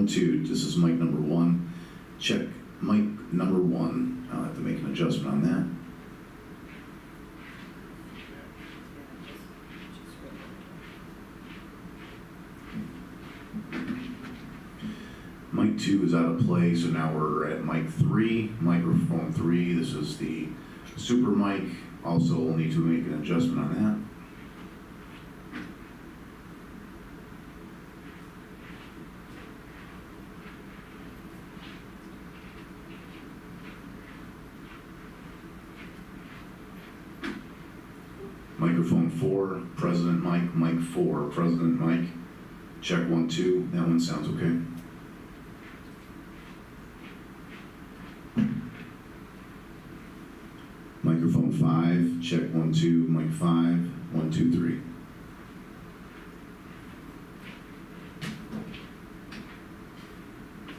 1, 2. This is mic number 1. Check mic number 1. I'll have to make an adjustment on that. Mic 2 is out of play, so now we're at mic 3, microphone 3. This is the super mic. Also, we'll need to make an adjustment on that. Microphone 4, President mic, mic 4, President mic. Check 1, 2. That one sounds okay. Microphone 5, check 1, 2, mic 5, 1, 2, 3.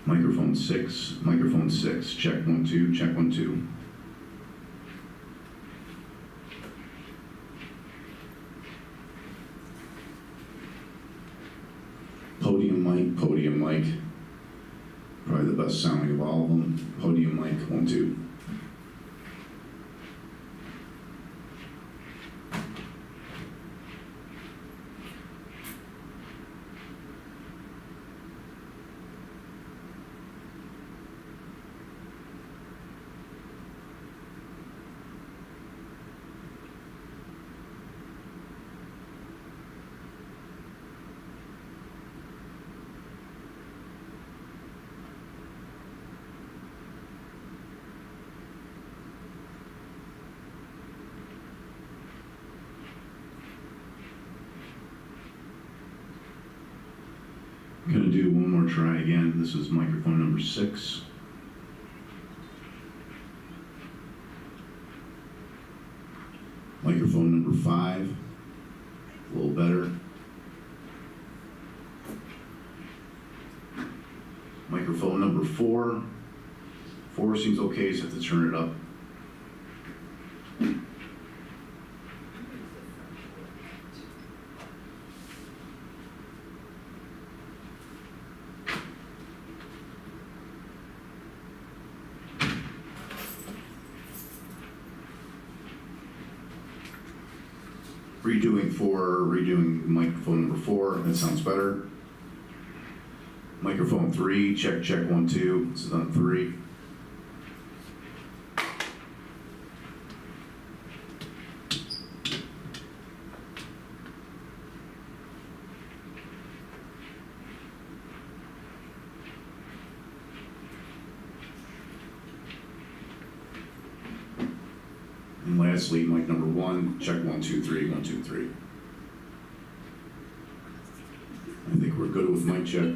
Microphone 6, check 1, 2, check 1, 2. Podium mic, probably the best sounding of all of them. Podium mic, 1, 2. I'm going to do one more try again. This is microphone number 6. Microphone number 5, a little better. Microphone number 4. 4 seems okay, so I have to turn it up. Redoing microphone number 4, that sounds better. Microphone 3, check 1, 2, this is on 3. And lastly, mic number 1, check 1, 2, 3, 1, 2, 3. I think we're good with mic check.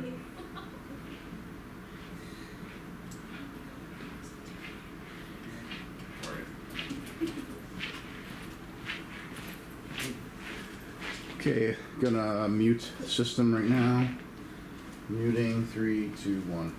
Okay, gonna mute the system right now. Muting, 3, 2, 1.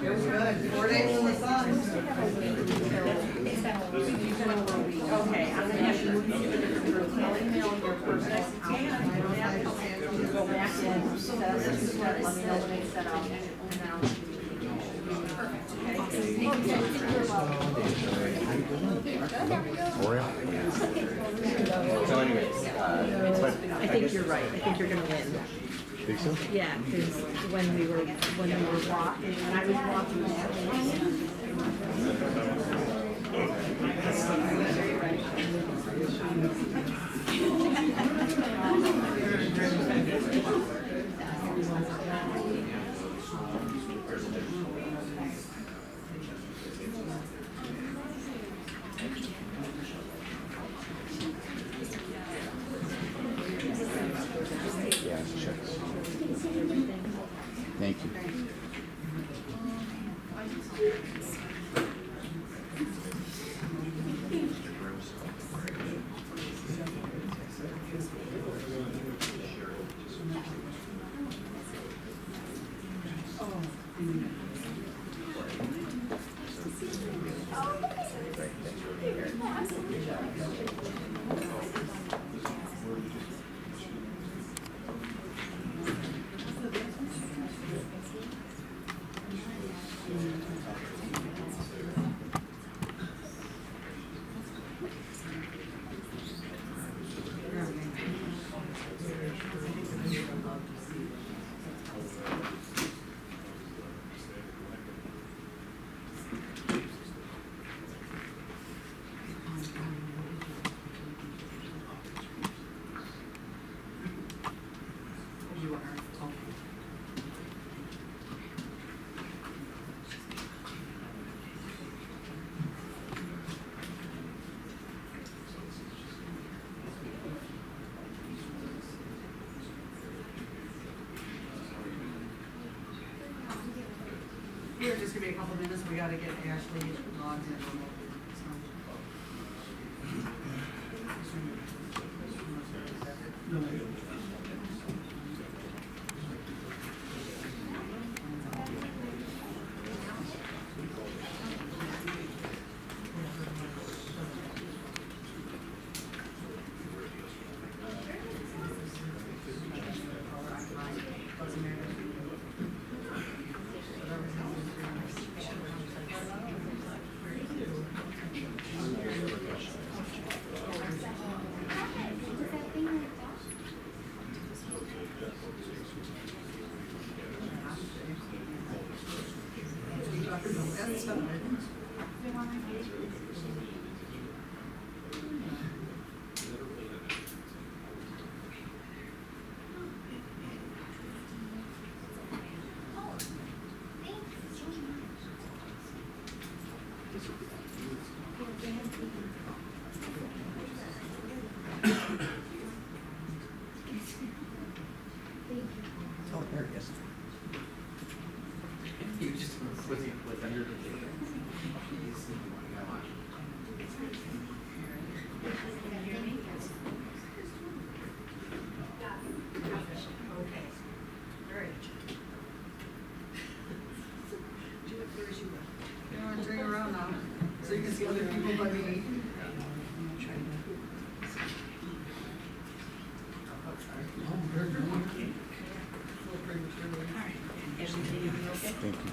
Feels good. 4 days in the sun. Okay, I'm gonna have to move you to a different group. I'll email your personal account. You go back in, set this, let me know when it's set up, and then I'll. So anyways, I think you're right. I think you're gonna win. think so? Yeah, because when we were walking, when I was walking. Yeah, checks. Thank you. We're just gonna be a couple minutes, we gotta get Ashley logged in. Oh, there it is. You just was under the table. You wanna turn around now, so you can see other people but me. Thank you.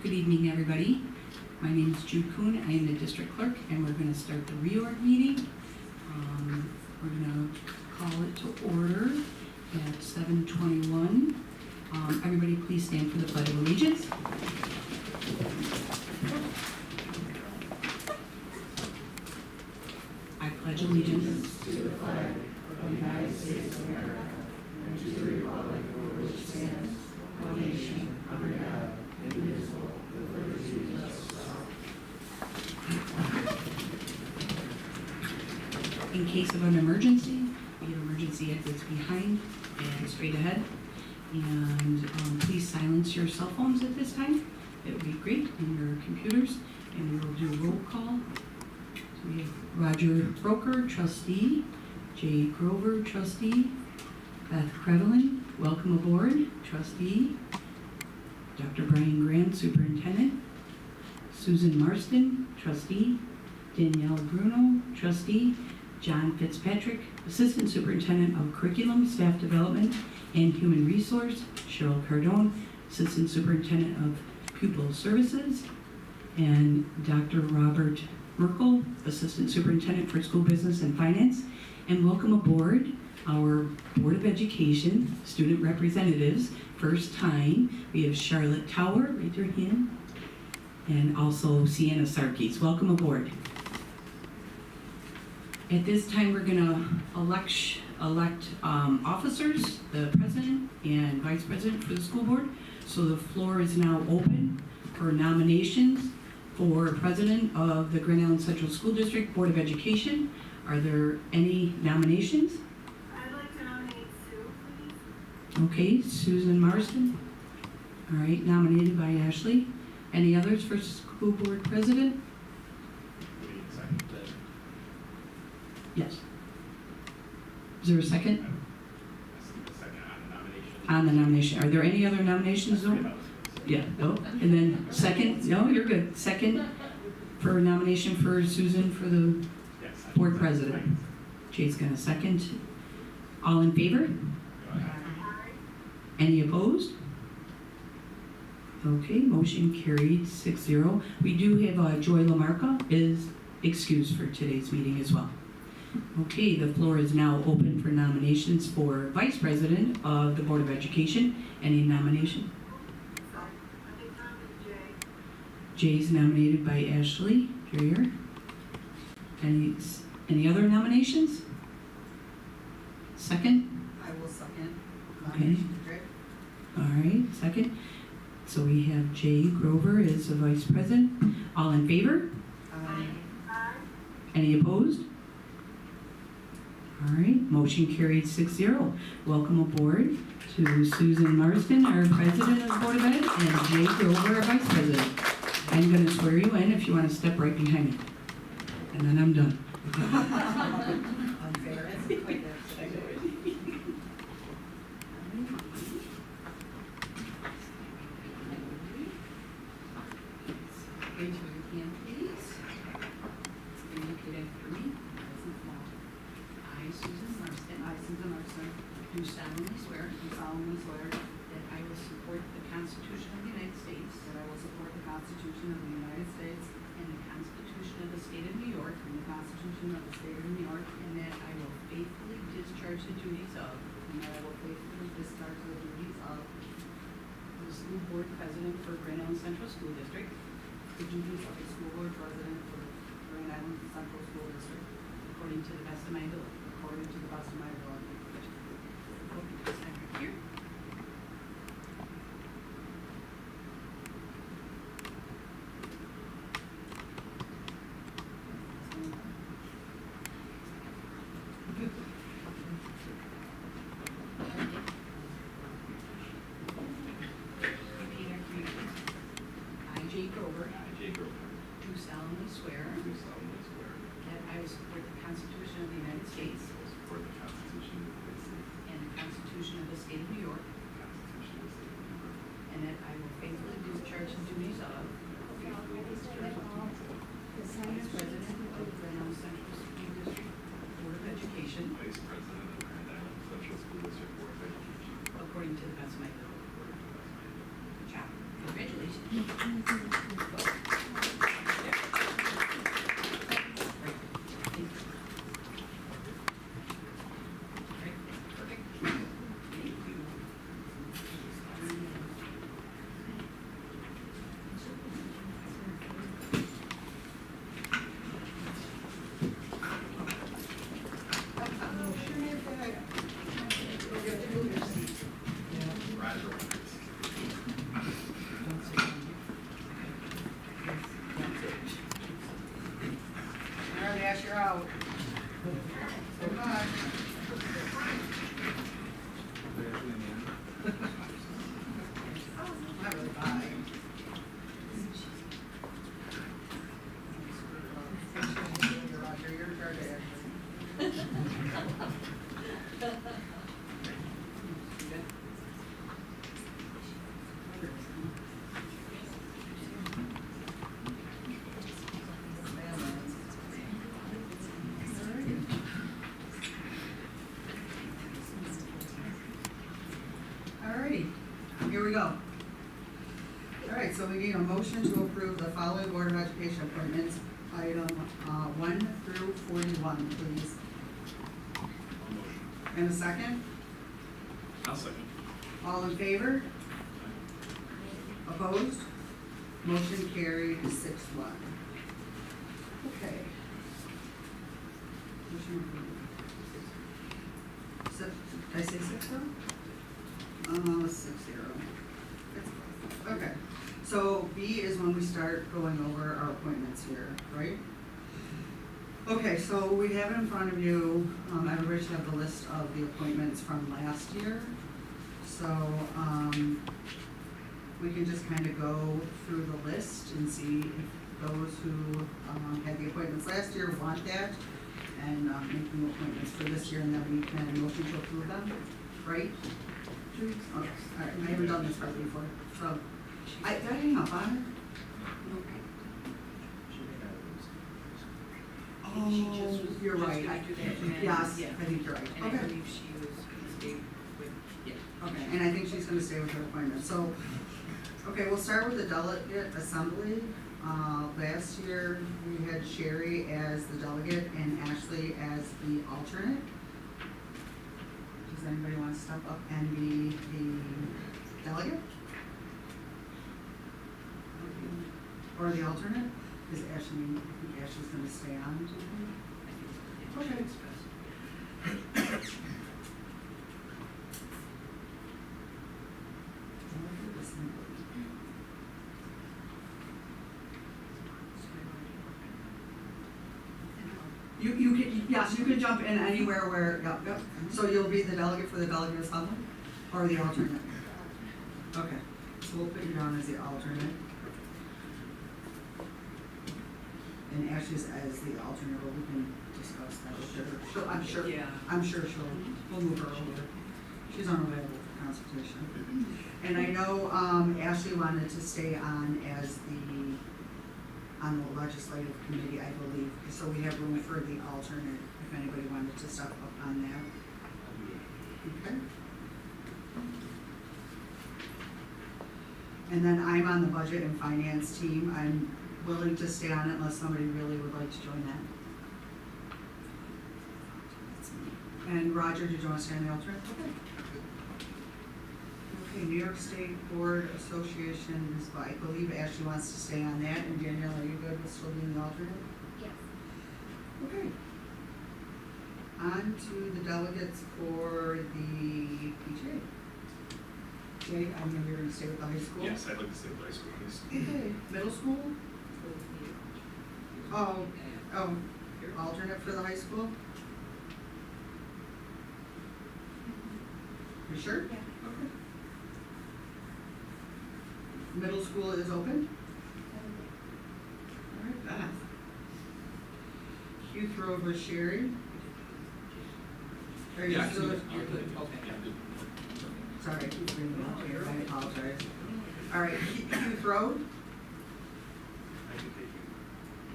Good evening, everybody. My name is Jude Kuhn. I am the district clerk, and we're going to start the reorg meeting. We're going to call it to order at 7:21. Everybody, please stand for the Pledge of Allegiance. I pledge allegiance to the flag of the United States of America and to the republic for which it stands, one nation, under God, indivisible, with liberty and justice for all. In case of an emergency, we have emergency exits behind and straight ahead. And please silence your cell phones at this time. It would be great, and your computers. And we will do roll call. So we have Roger Broker, trustee. Jay Grover, trustee. Beth Crevelin, welcome aboard, trustee. Dr. Brian Grant, superintendent. Susan Marston, trustee. Danielle Bruno, trustee. John Fitzpatrick, assistant superintendent of curriculum, staff development, and human resource. Cheryl Cardone, assistant superintendent of pupil services. And Dr. Robert Merkel, assistant superintendent for school business and finance. And welcome aboard our Board of Education student representatives. First time, we have Charlotte Tower, raise your hand, and also Sienna Sarkis. Welcome aboard. At this time, we're gonna elect officers, the president and vice president for the school board. So the floor is now open for nominations for president of the Grand Island Central School District Board of Education. Are there any nominations? I'd like to nominate Sue, please. Okay, Susan Marston. All right, nominated by Ashley. Any others for school board president? Yes. Is there a second? On the nomination. Are there any other nominations though? Yeah, no. And then second, no, you're good. Second for nomination for Susan for the board president. Jay's gonna second. All in favor? Any opposed? Okay, motion carried 6-0. We do have Joy Lamarca is excused for today's meeting as well. Okay, the floor is now open for nominations for vice president of the Board of Education. Any nomination? I think nominate Jay. Jay's nominated by Ashley Dreyer. Any other nominations? Second? I will second. Okay. All right, second. So we have Jay Grover as the vice president. All in favor? Aye. Aye. Any opposed? All right, motion carried 6-0. Welcome aboard to Susan Marston, our president of the Board of Ed, and Jay Grover, our vice president. I'm going to swear you in if you want to step right behind me. And then I'm done. Unfair. Raise your hand, please. And repeat after me. I, Susan Marston. I, Susan Marston. Do solemnly swear. Do solemnly swear. That I will support the Constitution of the United States. That I will support the Constitution of the United States. And the Constitution of the State of New York. And the Constitution of the State of New York. And that I will faithfully discharge the duties of. And that I will faithfully discharge the duties of the school board president for Grand Island Central School District. The duties of the school board president for Grand Island Central School District, according to the best of my ability. According to the best of my ability. Stand right here. Repeat after me. I, Jay Grover. Do solemnly swear. That I will support the Constitution of the United States. And the Constitution of the State of New York. And that I will faithfully discharge the duties of Vice President of Grand Island Central School District Board of Education. According to the best of my ability. Good job. Congratulations. Ash, you're out. So much. we need a motion to approve the following Board of Education appointments, item 1 through 41, please. And a second? I'll second. All in favor? Opposed? Motion carried 6-1. Okay. Motion approved. Did I say 6-0? 6-0. Okay, so B is when we start going over our appointments here, right? Okay, so we have it in front of you, everybody should have the list of the appointments from last year. So, we can just kind of go through the list and see if those who, had the appointments last year want that, and, make new appointments for this year, and then we can motion to approve them, right? Okay, all right, I haven't done this part before, so, did I hang up on it? I think she just was. You're just right. gonna do that, and then- Yes, yeah. I think you're right, And I okay. believe she was gonna stay with, yeah. Okay, and I think she's gonna stay with her appointment, so, okay, we'll start with the delegate assembly. Last year, we had Sherry as the delegate and Ashley as the alternate. Does anybody wanna step up and be the delegate? Or the alternate? Is Ashley, I think Ashley's gonna stay on, do you think? I think Okay. it's best. Delegate assembly. You can, yes, you can jump in anywhere where, yep. So you'll be the delegate for the delegate assembly, or the alternate? Okay, so we'll put you down as the alternate. And Ashley's as the alternate, but we can discuss that with her. Yeah. I'm sure we'll move her over. She's unavailable for consultation. And I know, Ashley wanted to stay on as on the legislative committee, I believe, so we have room for the alternate, if anybody wanted to step up on that. Okay. And then I'm on the budget and finance team. I'm willing to stay on it unless somebody really would like to join that. That's me. And Roger, did you want to stay on the alternate? Okay. Okay, New York State Board Association is, I believe Ashley wants to stay on that, and Danielle, are you good with still being the alternate? Yes. Okay. On to the delegates for the PTA. Jay, I know you're gonna stay with the high school? Yes, I'd like to stay with high school, please. Okay, middle school? Oh, alternate for the high school? You sure? Yeah. Okay. Middle school is open? All right, Beth. You throw over Sherry? Are you Yeah, I still? can do it. You're good, okay. Yeah, good. Sorry, I keep bringing it up here, I apologize. All right, Keith Road? I can take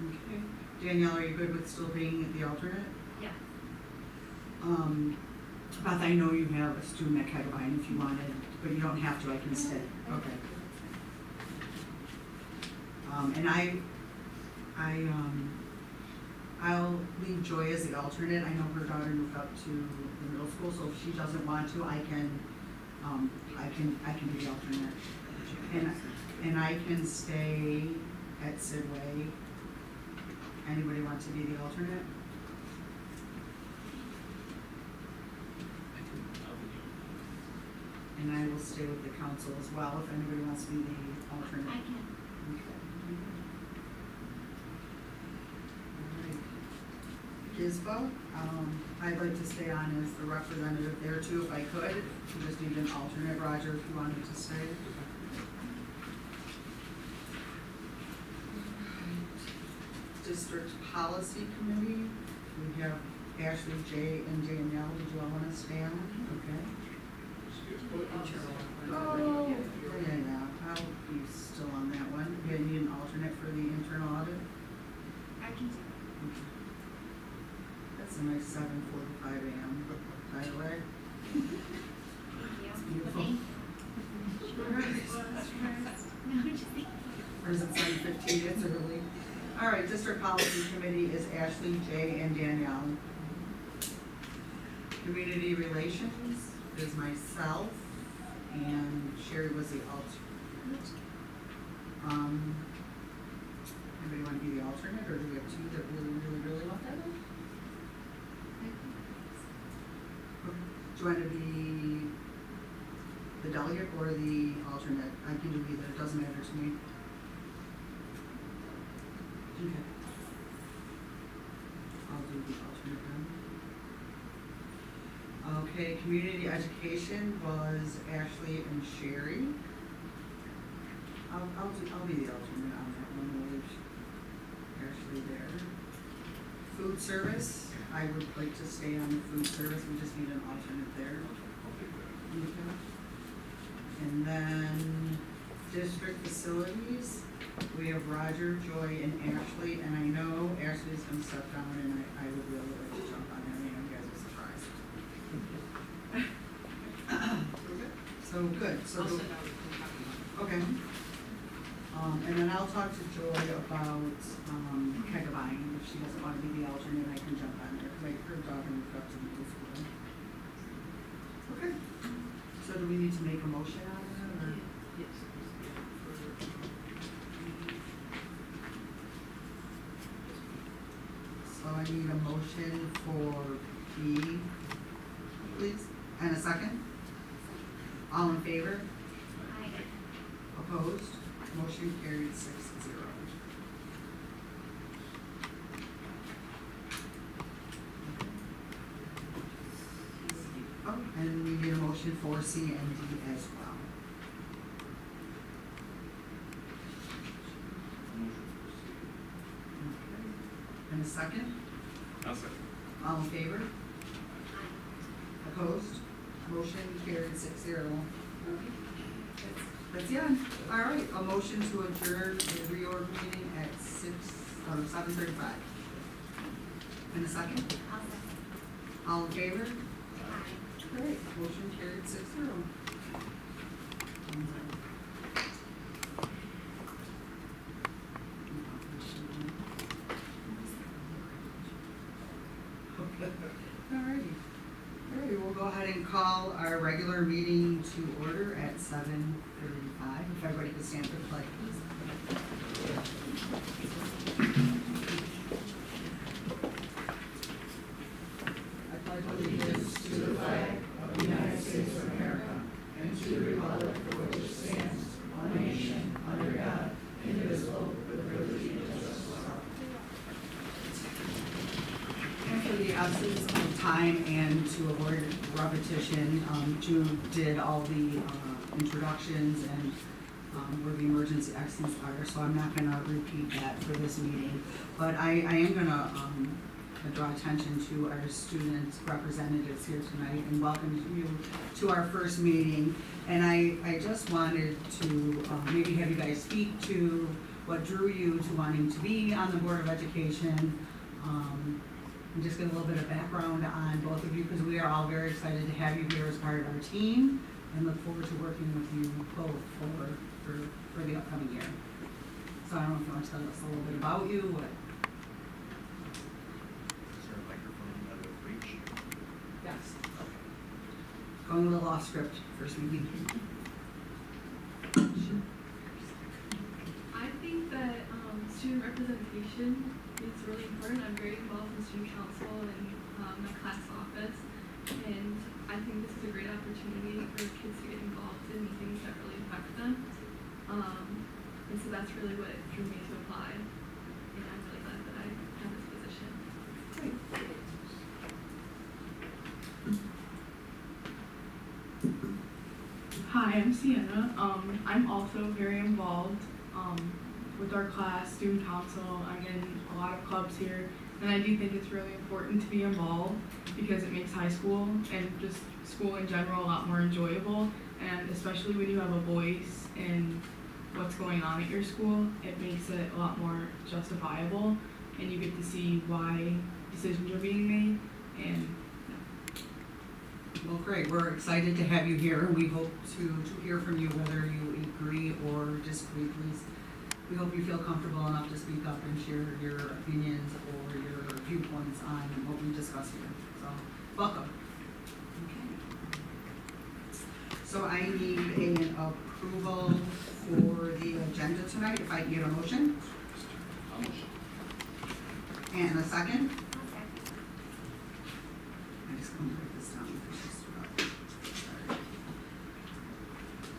you. Okay. Danielle, are you good with still being the alternate? Yeah. Beth, I know you have a student at Kettlebaum if you wanted, but you don't have to, I can stay. Okay. And I'll leave Joy as the alternate. I know her daughter moved up to the middle school, so if she doesn't want to, I can be the alternate. And I can stay at Sidway. Anybody want to be the alternate? And I will stay with the council as well, if anybody wants to be the alternate. I can. Okay. All right. GISBA, I'd like to stay on as the representative there too, if I could. We just need an alternate, Roger, if you wanted to stay. District Policy Committee, we have Ashley, Jay, and Danielle. Did you all want to stay on? Okay. Oh, yeah, I'll be still on that one. Do you need an alternate for the internal audit? I can do it. That's a nice 7:45 a.m., by the way. Yeah. Beautiful. Thank you. No, just kidding. All right, district policy committee is Ashley, Jay, and Danielle. Community relations is myself, and Sherry was the alternate. Anybody want to be the alternate, or do we have two that really want that? Do you want to be the delegate or the alternate? I can do either, it doesn't matter to me. Okay. I'll do the alternate then. Okay, community education was Ashley and Sherry. I'll be the alternate on that one, we'll leave Ashley there. Food service, I would like to stay on the food service, we just need an alternate there. I'll take that. Okay. And then district facilities, we have Roger, Joy, and Ashley, and I know Ashley's gonna step down, and I would really like to jump on there, you know, you guys are surprised. So, good, so, I'll send out the contact. okay. And then I'll talk to Joy about, keg buying, if she doesn't wanna be the alternate, I can jump on there, 'cause her daughter moved up to middle school. Okay, so do we need to make a motion on that, or? Yes. So I need a motion for B, please, and a second? All in favor? Opposed? Motion carried 6-0. Oh, and we need a motion for C and D as well. Okay. And a second? I'll second. All in favor? Opposed? Motion carried 6-0. That's the end. All right, a motion to adjourn the reorg meeting at 7:35. And a second? All in favor? Great, motion carried 6-0. Alrighty. Alright, we'll go ahead and call our regular meeting to order at 7:35. If everybody could stand for the pledge, please. I pledge allegiance to the flag of the United States of America and to the republic for which it stands, one nation, under God, indivisible, with liberty and justice for all. And for the absence of time and to avoid repetition, June did all the introductions and where the emergency exits are, so I'm not gonna repeat that for this meeting. But I am gonna draw attention to our student representatives here tonight and welcome you to our first meeting. And I just wanted to maybe have you guys speak to what drew you to wanting to be on the Board of Education. And just get a little bit of background on both of you, because we are all very excited to have you here as part of our team and look forward to working with you both for the upcoming year. So I don't know if you want to tell us a little bit about you, what? Is there a microphone out of reach? Yes. Going a little off script, first meeting. I think that student representation is really important. I'm very involved in student council and my class office, and I think this is a great opportunity for kids to get involved in things that really affect them. And so that's really what drew me to apply, and I'm really glad that I have this position. Hi, I'm Sienna. I'm also very involved with our class, student council. I'm in a lot of clubs here, and I do think it's really important to be involved because it makes high school and just school in general a lot more enjoyable, and especially when you have a voice in what's going on at your school, it makes it a lot more justifiable, and you get to see why decisions are being made. And Well, great, we're excited to have you here. We hope to hear from you whether you agree or disagree. Please we hope you feel comfortable enough to speak up and share your opinions or your viewpoints on what we discuss here. So, welcome. Okay. So I need an approval for the agenda tonight, if I can get a motion. And a second. I just couldn't write this down because she's Sorry.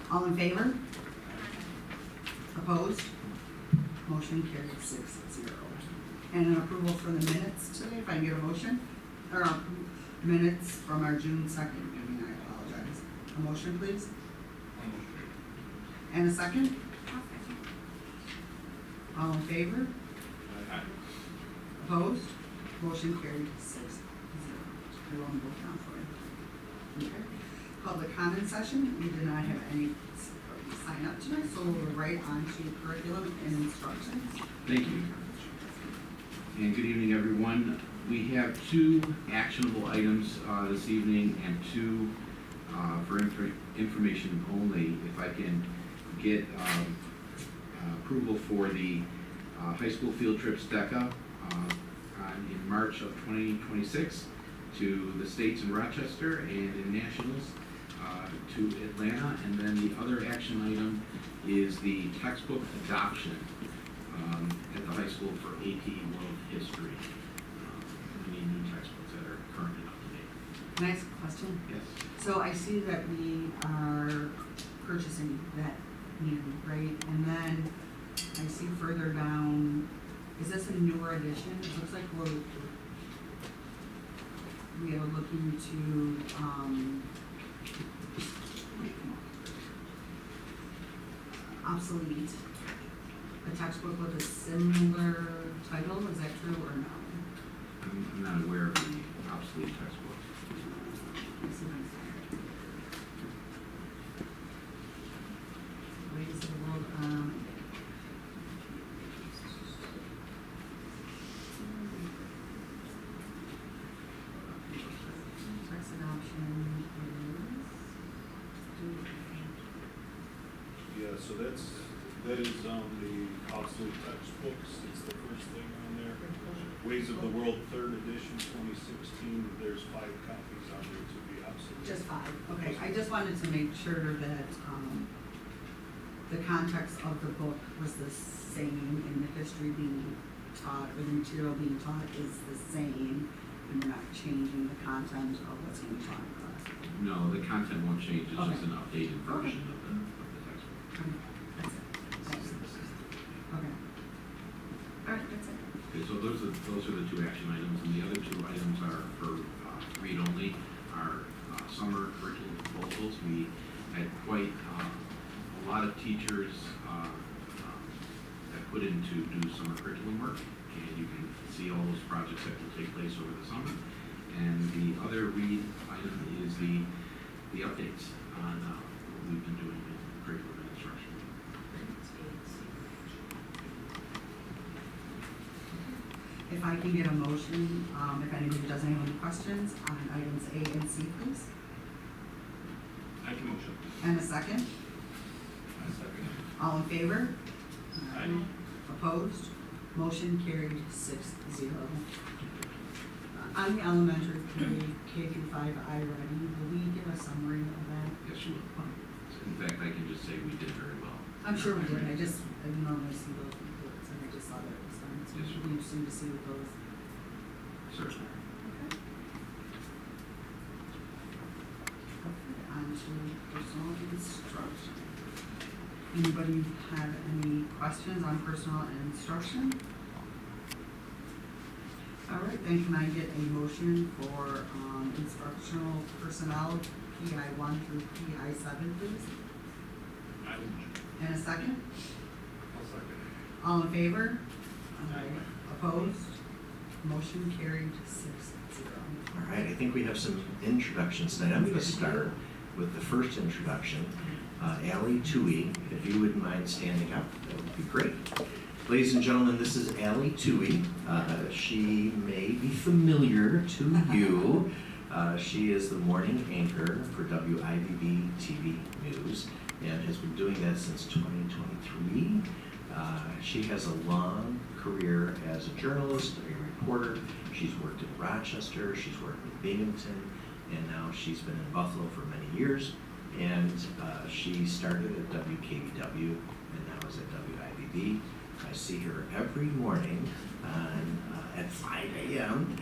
All in favor? Opposed? Motion carried 6-0. And an approval for the minutes today, if I can get a motion, or minutes from our June 2nd meeting, I apologize. A motion, please? And a second? All in favor? Opposed? Motion carried 6-0. I will vote down for it. Okay. Public comment session, we did not have any sign up tonight, so we'll go right on to curriculum and instructions. Thank you. And good evening, everyone. We have 2 actionable items this evening and 2 for information only. If I can get approval for the high school field trips DECA in March of 2026 to the States in Rochester and in Nationals to Atlanta. And then the other action item is the textbook adoption at the high school for AP World History. We need new textbooks that are currently up to date. Can I ask a question? Yes. So I see that we are purchasing that new, right? And then I see further down, is this a newer edition? It looks like we are looking to, obsolete a textbook with a similar title, is that true or no? I'm not aware of the obsolete textbooks. Let's see if I can find it. Ways of the world, sex adoption Yeah, so that is on the obsolete textbooks, it's the first thing on there. Ways of the World, 3rd edition, 2016, there's 5 copies on there to be obsolete. Just 5, okay. I just wanted to make sure that, the context of the book was the same and the history being taught, or the material being taught is the same, and we're not changing the content of what's going to be taught in class. No, the content won't change, it's Okay. just an updated version of the textbook. Okay, that's it. Thanks. Okay. All right, that's it. Okay, so those are the 2 action items, and the other 2 items are for read-only, our summer curriculum proposals. We had quite a lot of teachers that put in to do summer curriculum work, and you can see all those projects that will take place over the summer. And the other read item is the updates on what we've been doing in curriculum and instruction. If I can get a motion, if anybody doesn't have any questions on items A and C, please. I can motion. And a second? All in favor? Aye. Opposed? Motion carried 6-0. On the elementary K through 5 iReady, will we give a summary of that? Yes, you will. In fact, I can just say we did very well. I'm sure we did, I didn't normally see those reports, and I just saw that it was done, so it should be interesting to see what those. Certainly. Okay, on to personal instruction. Anybody have any questions on personal instruction? All right, then can I get a motion for instructional personnel, PI 1 through PI 7, please? I will motion. And a second? I'll second. All in favor? Aye. Opposed? Motion carried 6-0. All right, I think we have some introductions tonight. I'm going to start with the first introduction. Allie Tui, if you wouldn't mind standing up, that would be great. Ladies and gentlemen, this is Allie Tui. She may be familiar to you. She is the morning anchor for WIVB TV News and has been doing that since 2023. She has a long career as a journalist, a reporter. She's worked in Rochester, she's worked in Binghamton, and now she's been in Buffalo for many years. And she started at WKBW and now is at WIBB. I see her every morning at 5 a.m.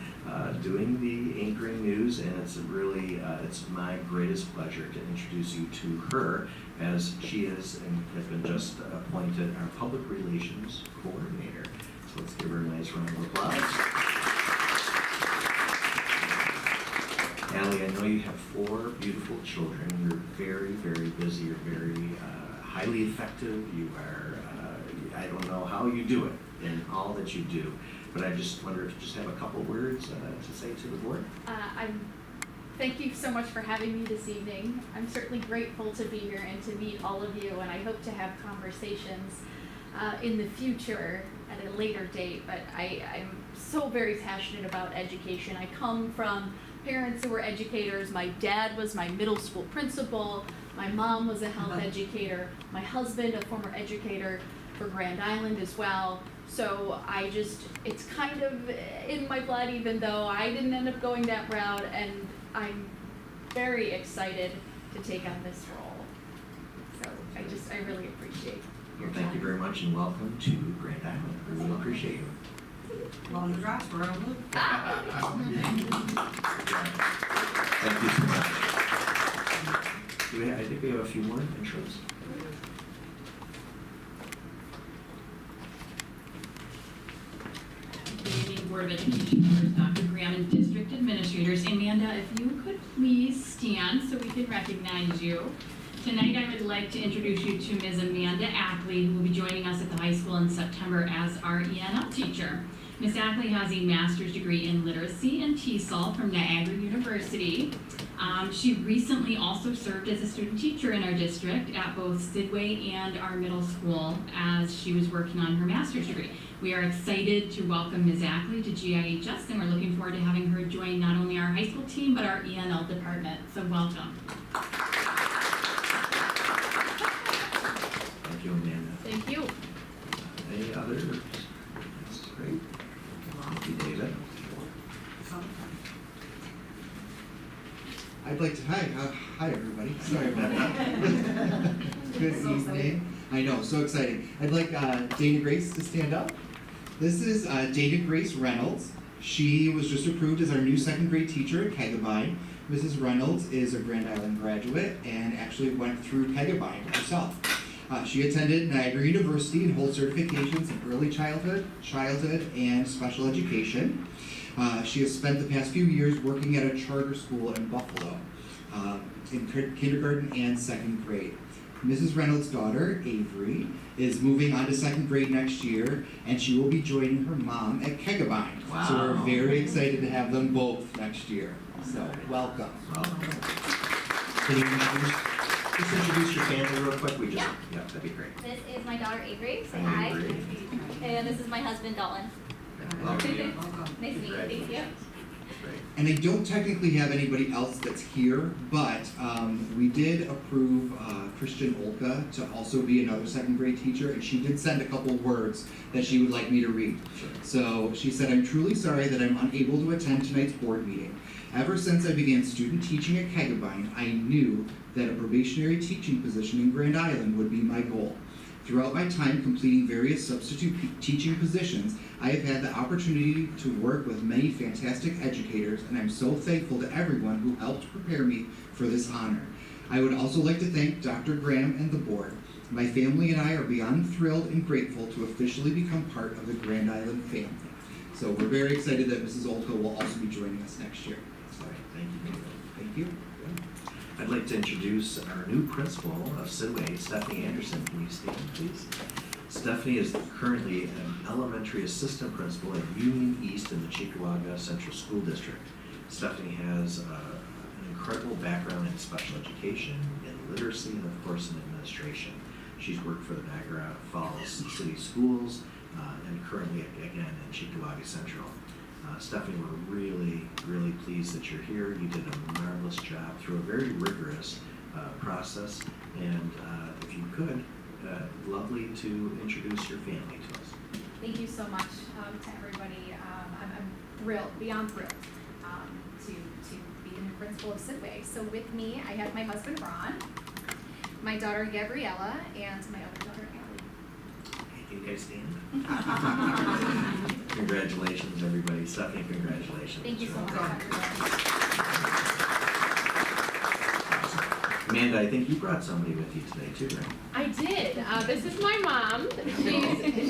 Doing the anchoring news, and it's really, it's my greatest pleasure to introduce you to her, as she is and has been just appointed our public relations coordinator. So let's give her a nice round of applause. Allie, I know you have 4 beautiful children. You're very, very busy. You're very highly effective. You are, I don't know how you do it in all that you do, but I just wonder if you just have a couple words to say to the board. Thank you so much for having me this evening. I'm certainly grateful to be here and to meet all of you, and I hope to have conversations in the future at a later date, but I'm so very passionate about education. I come from parents who were educators. My dad was my middle school principal. My mom was a health educator. My husband, a former educator for Grand Island as well. So it's kind of in my blood, even though I didn't end up going that route, and I'm very excited to take on this role. So I really appreciate your time. Thank you very much and welcome to Grand Island. We really appreciate you. Long drops, we're on blue. Thank you so much. I think we have a few more intros. Good evening, Board of Education members, Dr. Graham, and district administrators. Amanda, if you could please stand so we can recognize you. Tonight, I would like to introduce you to Ms. Amanda Ackley, who will be joining us at the high school in September as our ENL teacher. Ms. Ackley has a master's degree in literacy and TESOL from Niagara University. She recently also served as a student teacher in our district at both Sidway and our middle school as she was working on her master's degree. We are excited to welcome Ms. Ackley to GIHS, and we're looking forward to having her join not only our high school team, but our ENL department. So welcome. Thank you, Amanda. Thank you. Any others? That's great. Thank you, David. I'd like to, hi everybody, sorry about that. Good evening. I know, so exciting. I'd like Dana Grace to stand up. This is Dana Grace Reynolds. She was just approved as our new 2nd grade teacher at Kegabine. Mrs. Reynolds is a Grand Island graduate and actually went through Kegabine herself. She attended Niagara University and holds certifications in early childhood, and special education. She has spent the past few years working at a charter school in Buffalo in kindergarten and 2nd grade. Mrs. Reynolds' daughter, Avery, is moving on to 2nd grade next year, and she will be joining her mom at Kegabine. Wow. So we're very excited to have them both next year. So welcome. Can you just introduce your family real quick? Yeah, that'd be great. This is my daughter Avery. Say Hi, hi. Avery. And this is my husband Dalton. Welcome. Nice to meet you. Thank you. And I don't technically have anybody else that's here, but we did approve Christian Olka to also be another 2nd grade teacher, and she did send a couple words that she would like me to read. Sure. So she said, "I'm truly sorry that I'm unable to attend tonight's board meeting. Ever since I began student teaching at Kegabine, I knew that a probationary teaching position in Grand Island would be my goal. Throughout my time completing various substitute teaching positions, I have had the opportunity to work with many fantastic educators, and I'm so thankful to everyone who helped prepare me for this honor. I would also like to thank Dr. Graham and the board. My family and I are beyond thrilled and grateful to officially become part of the Grand Island family." So we're very excited that Mrs. Olka will also be joining us next year. So, Thank you, David. thank you. I'd like to introduce our new principal of Sidway, Stephanie Anderson. Can you stand, please? Stephanie is currently an elementary assistant principal at Union East in the Cheektowaga Central School District. Stephanie has an incredible background in special education, in literacy, and of course in administration. She's worked for the Niagara Falls City Schools and currently again in Cheektowaga Central. Stephanie, we're really, really pleased that you're here. You did a marvelous job through a very rigorous process, and if you could, lovely to introduce your family to us. Thank you so much to everybody. I'm thrilled, beyond thrilled, to be the new principal of Sidway. So with me, I have my husband Ron, my daughter Gabriella, and my other daughter Allie. Can you guys stand? Congratulations, everybody. Stephanie, congratulations. Thank you so much, Awesome. everybody. Amanda, I think you brought somebody with you today too, right? I did. This is my mom.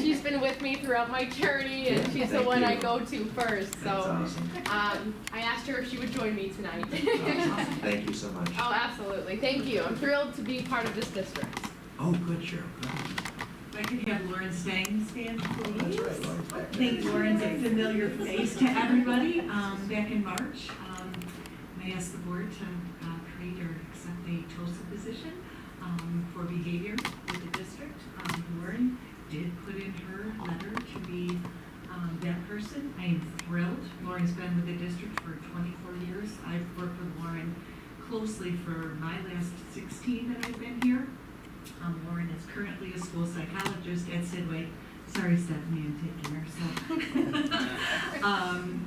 She's been with me throughout my journey, and she's the Thank one you. I go to first. That's So awesome. I asked her if she would join me tonight. Awesome. Thank you so much. Oh, absolutely. Thank you. I'm thrilled to be part of this district. Oh, good, Cheryl. Good. If I could have Lauren Stang stand, please. That's right, Lauren's back I there. think Lauren's a familiar face to everybody. Back in March, I asked the board to create or accept a TOSA position for behavior with the district. Lauren did put in her letter to be that person. I am thrilled. Lauren's been with the district for 24 years. I've worked with Lauren closely for my last 16 that I've been here. Lauren is currently a school psychologist at Sidway. Sorry, Stephanie, I'm taking her.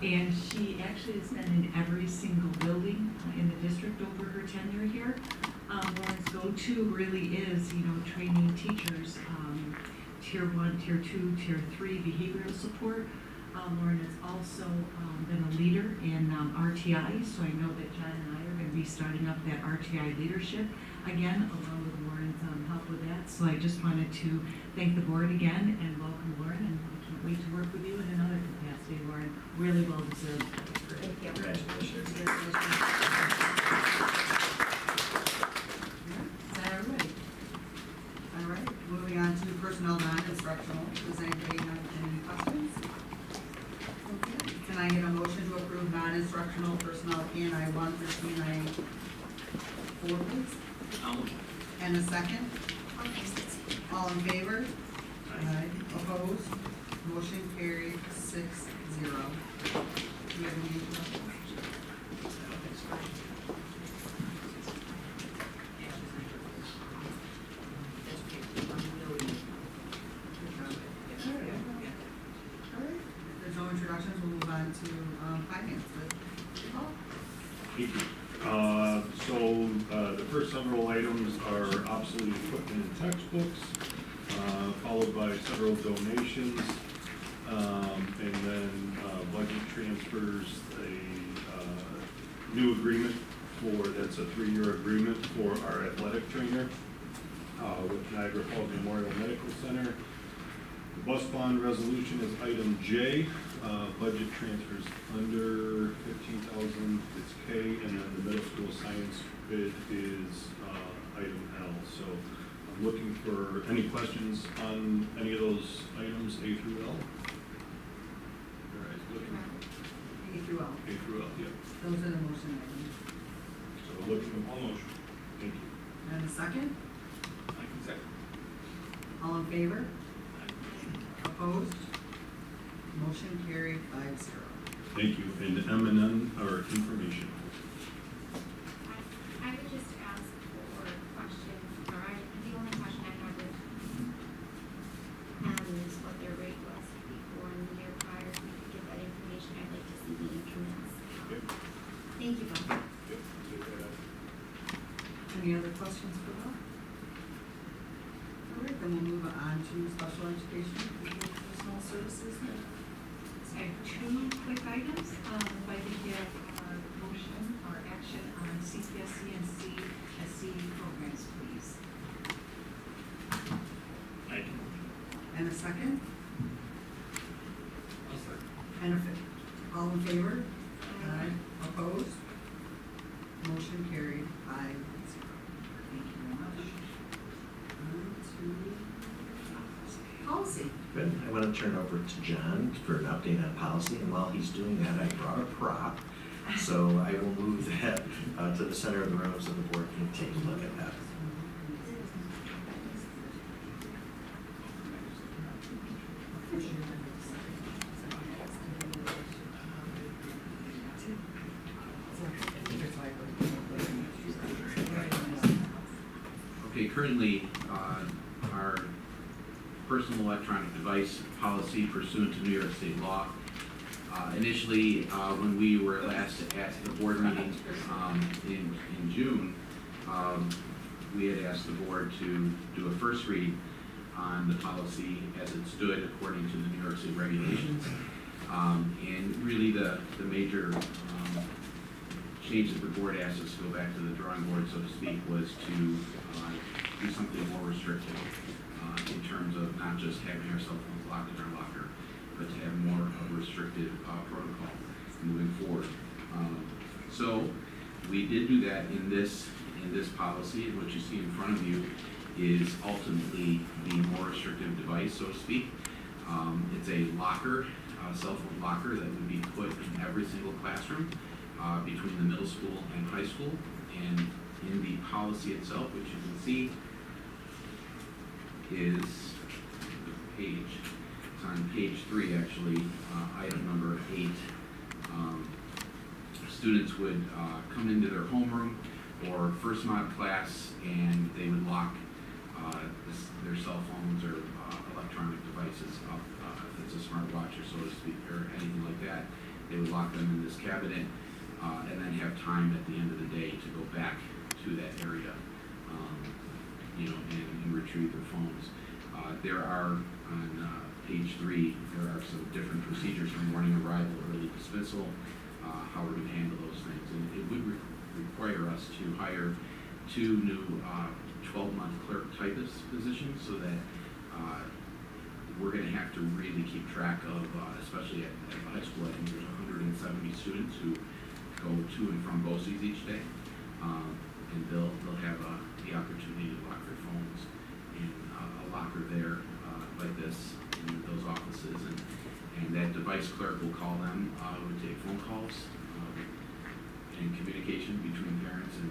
And she actually has been in every single building in the district over her tenure here. Lauren's go-to really is, training teachers, tier 1, tier 2, tier 3 behavioral support. Lauren has also been a leader in RTI, so I know that John and I are going to be starting up that RTI leadership again, along with Lauren's help with that. So I just wanted to thank the board again and welcome Lauren, and I can't wait to work with you in another capacity, Lauren. Really well deserved. Great. Thank you. Congratulations. Is that everybody? All right, moving on to personnel non-instructional. Does anybody have any questions? Okay, can I get a motion to approve non-instructional personnel PNI 1 through PNI 4, please? And a second? All in favor? Aye. Opposed? Motion carried 6-0. Do you have any questions? If there's no introductions, we'll move on to finance. The first several items are obsolete equipment and textbooks, followed by several donations, and then budget transfers, a new agreement that's a 3-year agreement for our athletic trainer with Niagara Falls Memorial Medical Center. The bus bond resolution is item J. Budget transfers under 15,000, it's K, and then the middle school science bid is item L. So I'm looking for any questions on any of those items, A through L? All right, looking A through L. A through L, yeah. Those are the motion items. So looking for all motion. Thank you. And a second? I can second. All in favor? Opposed? Motion carried 5-0. Thank you. And M&N are information. I would just ask for questions, or the only question I had with is what their rate was before in the year prior. If we could get that information, I'd like to see the increments. Yep. Thank you both. Yep. Take that out. Any other questions for Bob? All right, then we'll move on to special education and personal services. I have 2 quick items. If I could get a motion or action on CPSC and CSD programs, please. I can. And a second? I'll second. And a fifth. All in favor? Aye. Opposed? Motion carried 5-0. Thank you very much. On to policy. Good. I want to turn over to John for an update on policy, and while he's doing that, I brought a prop. So I will move that to the center of the room so the board can take a look at that. Okay, currently, our personal electronic device policy pursuant to New York State law. Initially, when we were last at the board meeting in June, we had asked the board to do a first read on the policy as it stood according to the New York State regulations. And really the major change that the board asked us to go back to the drawing board, so to speak, was to do something more restrictive in terms of not just having our cell phones locked in our locker, but to have more of a restrictive protocol moving forward. So we did do that in this policy, and what you see in front of you is ultimately the more restrictive device, so to speak. It's a locker, cell phone locker that would be put in every single classroom between the middle school and high school. And in the policy itself, which you can see is the page, it's on page 3 actually, item number 8. Students would come into their homeroom or first mod class, and they would lock their cell phones or electronic devices up. If it's a smartwatch or so to speak, or anything like that, they would lock them in this cabinet and then have time at the end of the day to go back to that area, and retrieve their phones. There are, on page 3, there are some different procedures for morning arrival, early dismissal, how we're going to handle those things. And it would require us to hire 2 new 12-month clerk typist positions, so that we're going to have to really keep track of, especially at high school, I think there's 170 students who go to and from BOCES each day, and they'll have the opportunity to lock their phones in a locker there like this in those offices, and that device clerk will call them, would take phone calls and communication between parents, and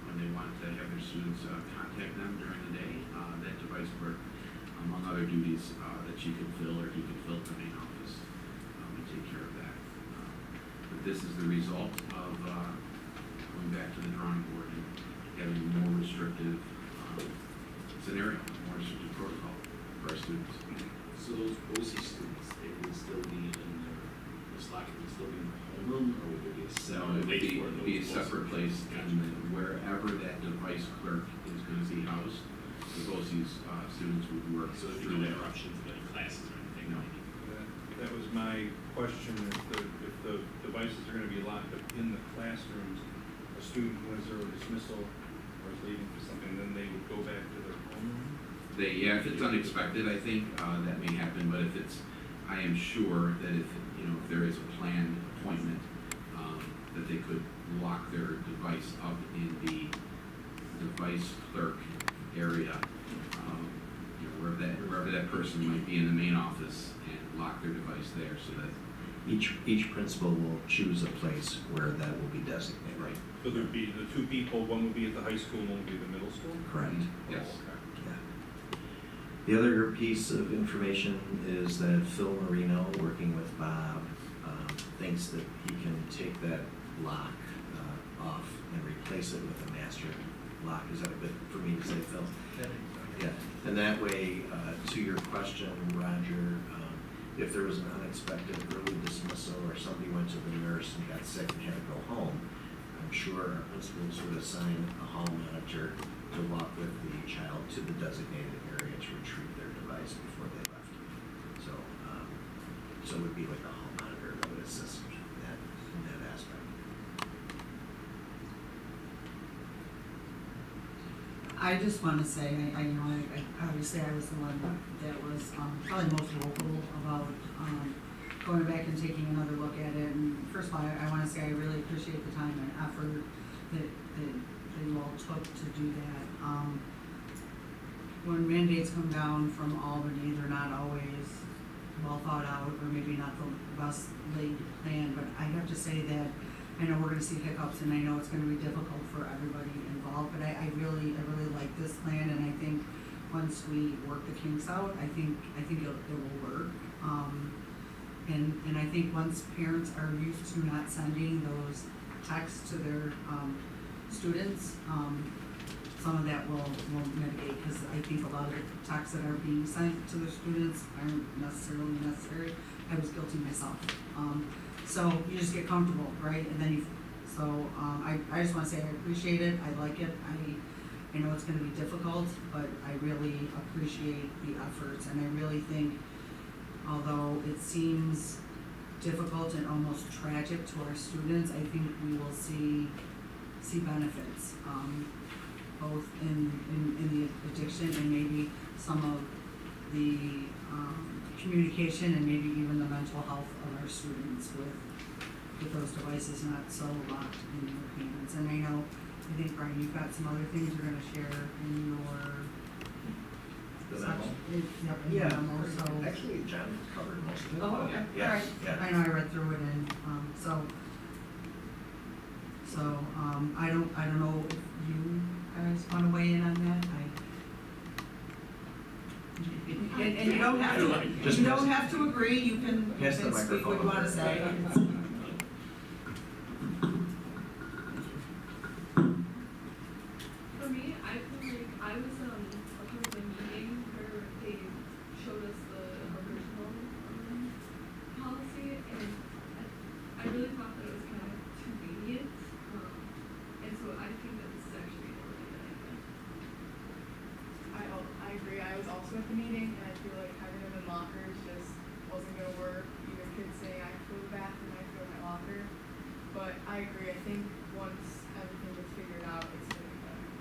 when they want to have their students contact them during the day, that device clerk, among other duties that she could fill or he could fill at the main office, would take care of that. But this is the result of going back to the drawing board and having a more restrictive scenario, more restrictive protocol for our students. So those BOCES students, they would still be in their, this locker would still be in their homeroom, or would it be a So separate it place would for be a those separate BOCES? place, and then wherever that device clerk is going to be housed, the BOCES students would work So there's through no that. interruptions of any classes or anything? No. That was my question, if the devices are gonna be locked up in the classrooms, a student who has their dismissal or is leaving for something, then they would go back to their homeroom? If it's unexpected, I think that may happen, but if it's, I am sure that if there is a planned appointment, that they could lock their device up in the device clerk area, wherever that person might be in the main office, and lock their device there, so that Each principal will choose a place where that will be designated. Right. So there'd be the 2 people, one would be at the high school, one would be at the middle school? Correct. Yes. Yeah. The other piece of information is that Phil Marino, working with Bob, thinks that he can take that lock off and replace it with a master lock. Is that a bit for me to say, Phil? Yeah. And that way, to your question, Roger, if there was an unexpected early dismissal or somebody went to the nurse and got sick and had to go home, I'm sure our principals would assign a hall monitor to walk with the child to the designated area to retrieve their device before they left. So, so it would be like a hall monitor that would assist in that aspect. I just want to say, I obviously I was the one that was probably most vocal about going back and taking another look at it. And first of all, I want to say I really appreciate the time and effort that you all took to do that. When mandates come down from Albany, they're not always well thought out, or maybe not the best laid plan, but I have to say that I know we're going to see hiccups, and I know it's going to be difficult for everybody involved, but I really like this plan, and I think once we work the kinks out, I think it will work. And I think once parents are used to not sending those texts to their students, some of that will mitigate, because I think a lot of the texts that are being sent to the students aren't necessarily necessary. I was guilty myself. So you just get comfortable, right? And then I just wanna say I appreciate it, I like it, I know it's gonna be difficult, but I really appreciate the efforts, and I really think, although it seems difficult and almost tragic to our students, I think we will see benefits, both in the addiction and maybe some of the communication and maybe even the mental health of our students with those devices not so locked in their hands. And I think Brian, you've got some other things you're gonna share in your The memo? Yep, in the memo, so. Actually, John covered most of it. Oh, okay, Yeah, all right. yeah. I know I read through it and, I don't know if you guys wanna weigh in on that, and you don't have to agree, you can Pass the speak what you microphone wanna over. say. For me, I feel like I was a part of a meeting where they showed us the original policy, and I really thought that it was kind of too lenient, and so I think that this is actually a really good idea. I agree. I was also at the meeting, and I feel like having them in lockers just wasn't gonna work. Even kids saying I have to go to the bathroom, I have to go to my locker. But I agree. I think once everything gets figured out, it's gonna be better.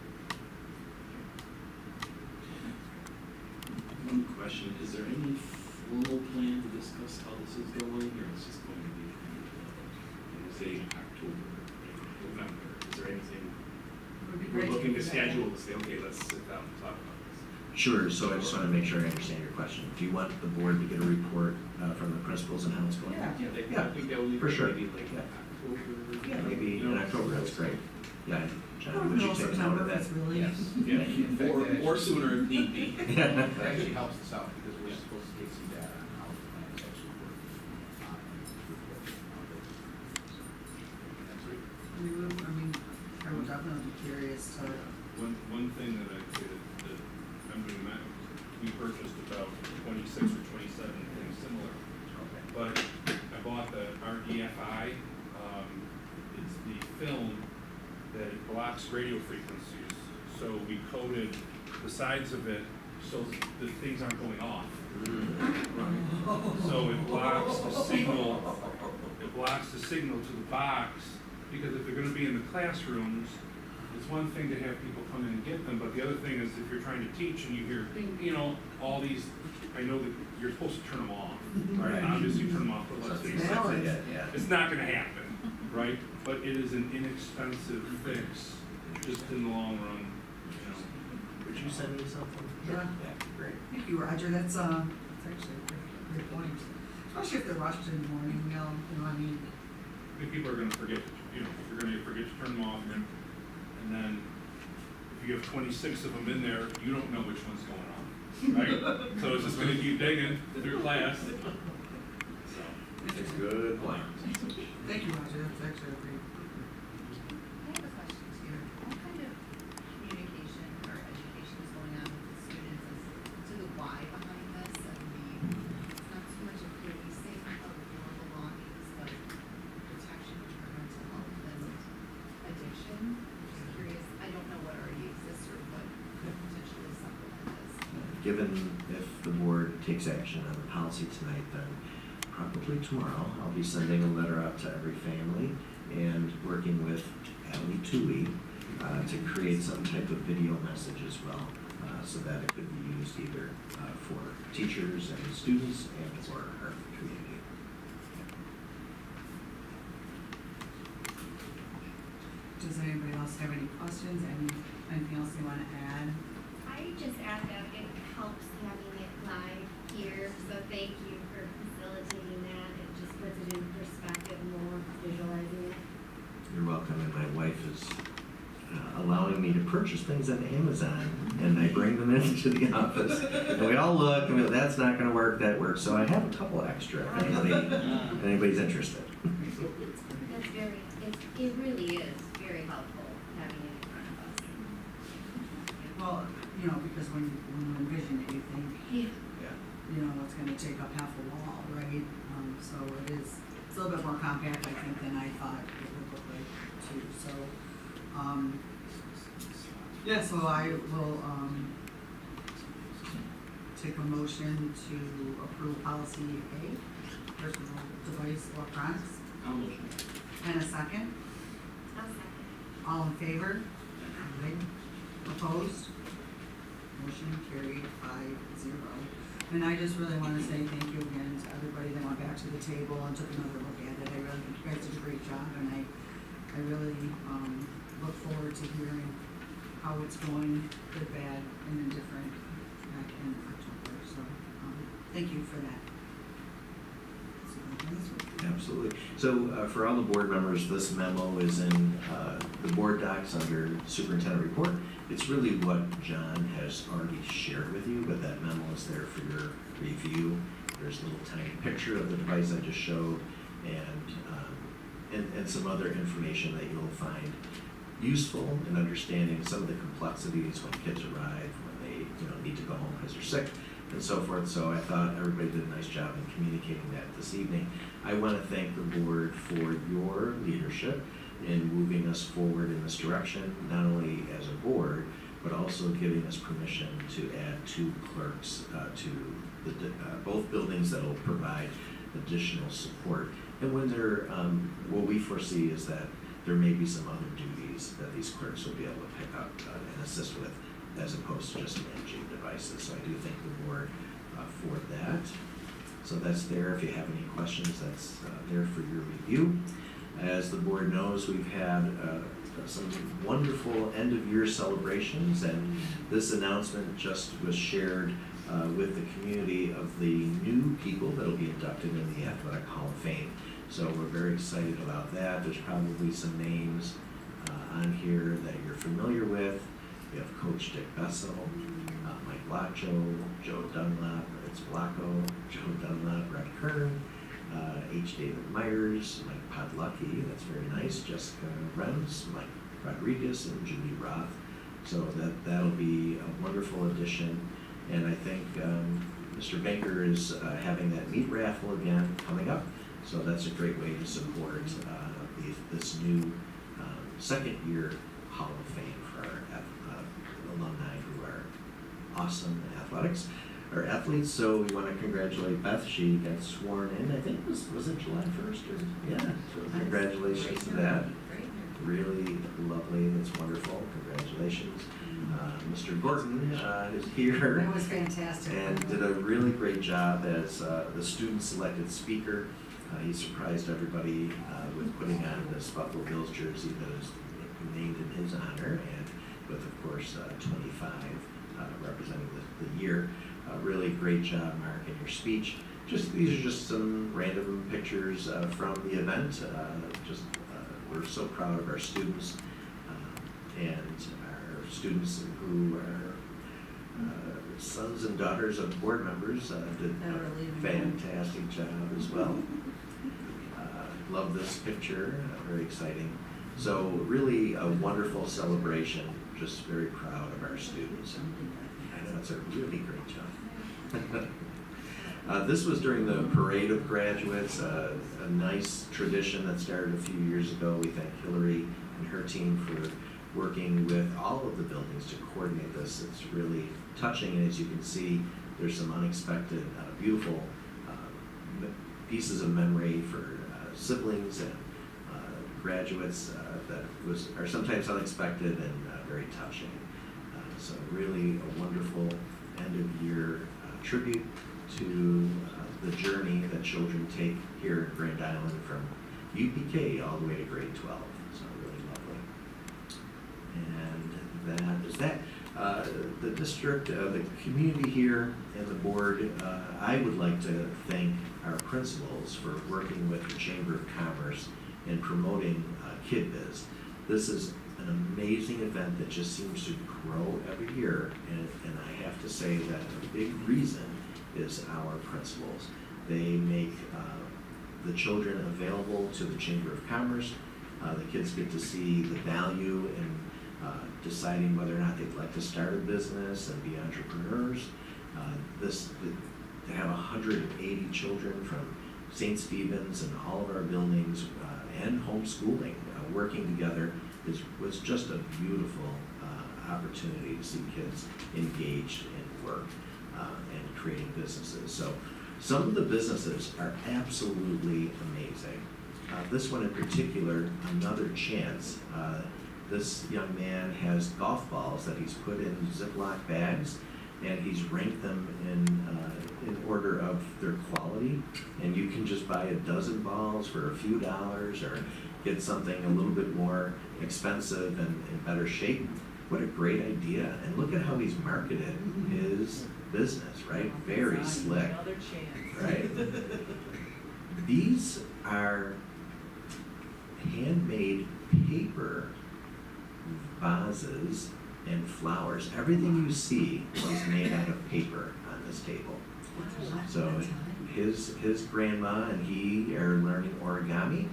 One question, is there any formal plan to discuss how this is going, or is this going to be, say, October, November? Is there anything we're looking to schedule to say, okay, let's sit down and talk about this? Sure, so I just wanna make sure I understand your question. Do you want the board to get a report from the principals and how it's going? Yeah. I think that would be For sure. maybe like Yeah. October. Yeah, maybe in October, that's great. Yeah, John, Oh, would you no, take note September, of that? that's really. Yeah, or sooner if need be. It actually helps us out because we're supposed to get some data on how the plan is actually working. I would definitely be curious to. One thing that I'd say that I'm doing that, we purchased about 26 or 27 things similar. But I bought the REFI, it's the film that blocks radio frequencies. So we coated the sides of it so the things aren't going off. Right. So it blocks the signal, to the box, because if they're gonna be in the classrooms, it's one thing to have people come in and get them, but the other thing is if you're trying to teach and you hear, ding, all these, I know that you're supposed to turn them off, right? Obviously turn them off, but let's face it, it's not gonna happen, right? But it is an inexpensive fix, just in the long run, Would you send me something? Yeah. Great. Thank you, Roger, that's actually a great point. Especially if they're rushed in the morning, I mean. I think people are gonna forget, if you're gonna forget to turn them off, and then if you have 26 of them in there, you don't know which one's going on, right? So it's just gonna keep digging through class. So. It's a good point. Thank you, Roger, that's actually a great. I have a question too. What kind of communication or education is going on with the students as to the why behind this and it's not so much of policing of your belongings, but protection of your mental health and addiction? Just curious, I don't know what already exists or what could potentially supplement this. Given if the board takes action on the policy tonight, then probably tomorrow, I'll be sending a letter out to every family and working with Ally Tui to create some type of video message as well, so that it could be used either for teachers and students and for our community. Does anybody else have any questions, anything else they wanna add? I just add that it helps having it live here, so thank you for facilitating that. It just puts it in perspective more, visualizing it. You're welcome, and my wife is allowing me to purchase things on Amazon, and I bring them into the office, and we all look, and we go, that's not gonna work, that works, so I have a couple extra, if anybody's interested. That's it really is very helpful having it in front of us. Well, you know, because when you envision it, you think, Yeah. you know, it's gonna take up half a wall, right? So it's a little bit more compact, I think, than I thought it would look like too, so, yeah, so I will, take a motion to approve policy A, personal device electronics, I'll motion. and a second. I'll second. All in favor? Aye. Opposed? Motion carried 5-0. And I just really wanna say thank you again to everybody that went back to the table and took another look at it. I really think you guys did a great job, and I really, look forward to hearing how it's going, good, bad, and indifferent back in October. So, thank you for that. Absolutely. So for all the board members, this memo is in the board docs under superintendent report. It's really what John has already shared with you, but that memo is there for your review. There's a little tiny picture of the device I just showed, and some other information that you'll find useful in understanding some of the complexities when kids arrive, when they need to go home because they're sick, and so forth. So I thought everybody did a nice job in communicating that this evening. I want to thank the board for your leadership in moving us forward in this direction, not only as a board, but also giving us permission to add 2 clerks to both buildings that will provide additional support. And when they're, what we foresee is that there may be some other duties that these clerks will be able to pick up and assist with, as opposed to just managing devices. So I do thank the board for that. So that's there. If you have any questions, that's there for your review. As the board knows, we've had some wonderful end-of-year celebrations, and this announcement just was shared with the community of the new people that will be inducted in the Athletic Hall of Fame. So we're very excited about that. There's probably some names on here that you're familiar with. We have Coach Dick Bessel, Mike Lacho, Joe Dunlap, it's Blacko, Joe Dunlap, Brett Kern, H. David Myers, Mike Podlucky, that's very nice, Jessica Renz, Mike Rodriguez, and Judy Roth. So that'll be a wonderful addition. And I think Mr. Banker is having that meat raffle again coming up. So that's a great way to support this new second year Hall of Fame for our alumni who are awesome athletes. So we want to congratulate Beth. She got sworn in, I think was it July 1st? Yeah, so congratulations to that. Really lovely, that's wonderful, congratulations. Mr. Gordon is here. That was fantastic. And did a really great job as the student selected speaker. He surprised everybody with putting on this Buffalo Bills jersey that is named in his honor, and with, of course, 25 representing the year. Really great job, Mark, in your speech. These are just some random pictures from the event. We're so proud of our students and our students who are sons and daughters of board members did a fantastic job as well. Love this picture, very exciting. So really a wonderful celebration, just very proud of our students. I know it's a really great job. This was during the parade of graduates, a nice tradition that started a few years ago. We thank Hillary and her team for working with all of the buildings to coordinate this. It's really touching, and as you can see, there's some unexpected, beautiful pieces of memory for siblings and graduates that are sometimes unexpected and very touching. So really a wonderful end-of-year tribute to the journey that children take here in Grand Island from UPK all the way to grade 12. So really lovely. And that is that. The district, the community here and the board, I would like to thank our principals for working with the Chamber of Commerce in promoting KidBiz. This is an amazing event that just seems to grow every year, and I have to say that a big reason is our principals. They make the children available to the Chamber of Commerce. The kids get to see the value in deciding whether or not they'd like to start a business and be entrepreneurs. To have 180 children from St. Stephen's and all of our buildings and homeschooling working together was just a beautiful opportunity to see kids engaged in work and creating businesses. So some of the businesses are absolutely amazing. This one in particular, Another Chance. This young man has golf balls that he's put in Ziploc bags, and he's ranked them in order of their quality. And you can just buy a dozen balls for a few dollars, or get something a little bit more expensive and in better shape. What a great idea. And look at how he's marketed his business, right? Very slick. Another chance. Right? These are handmade paper vases and flowers. Everything you see was made out of paper on this table. So his grandma and he are learning origami,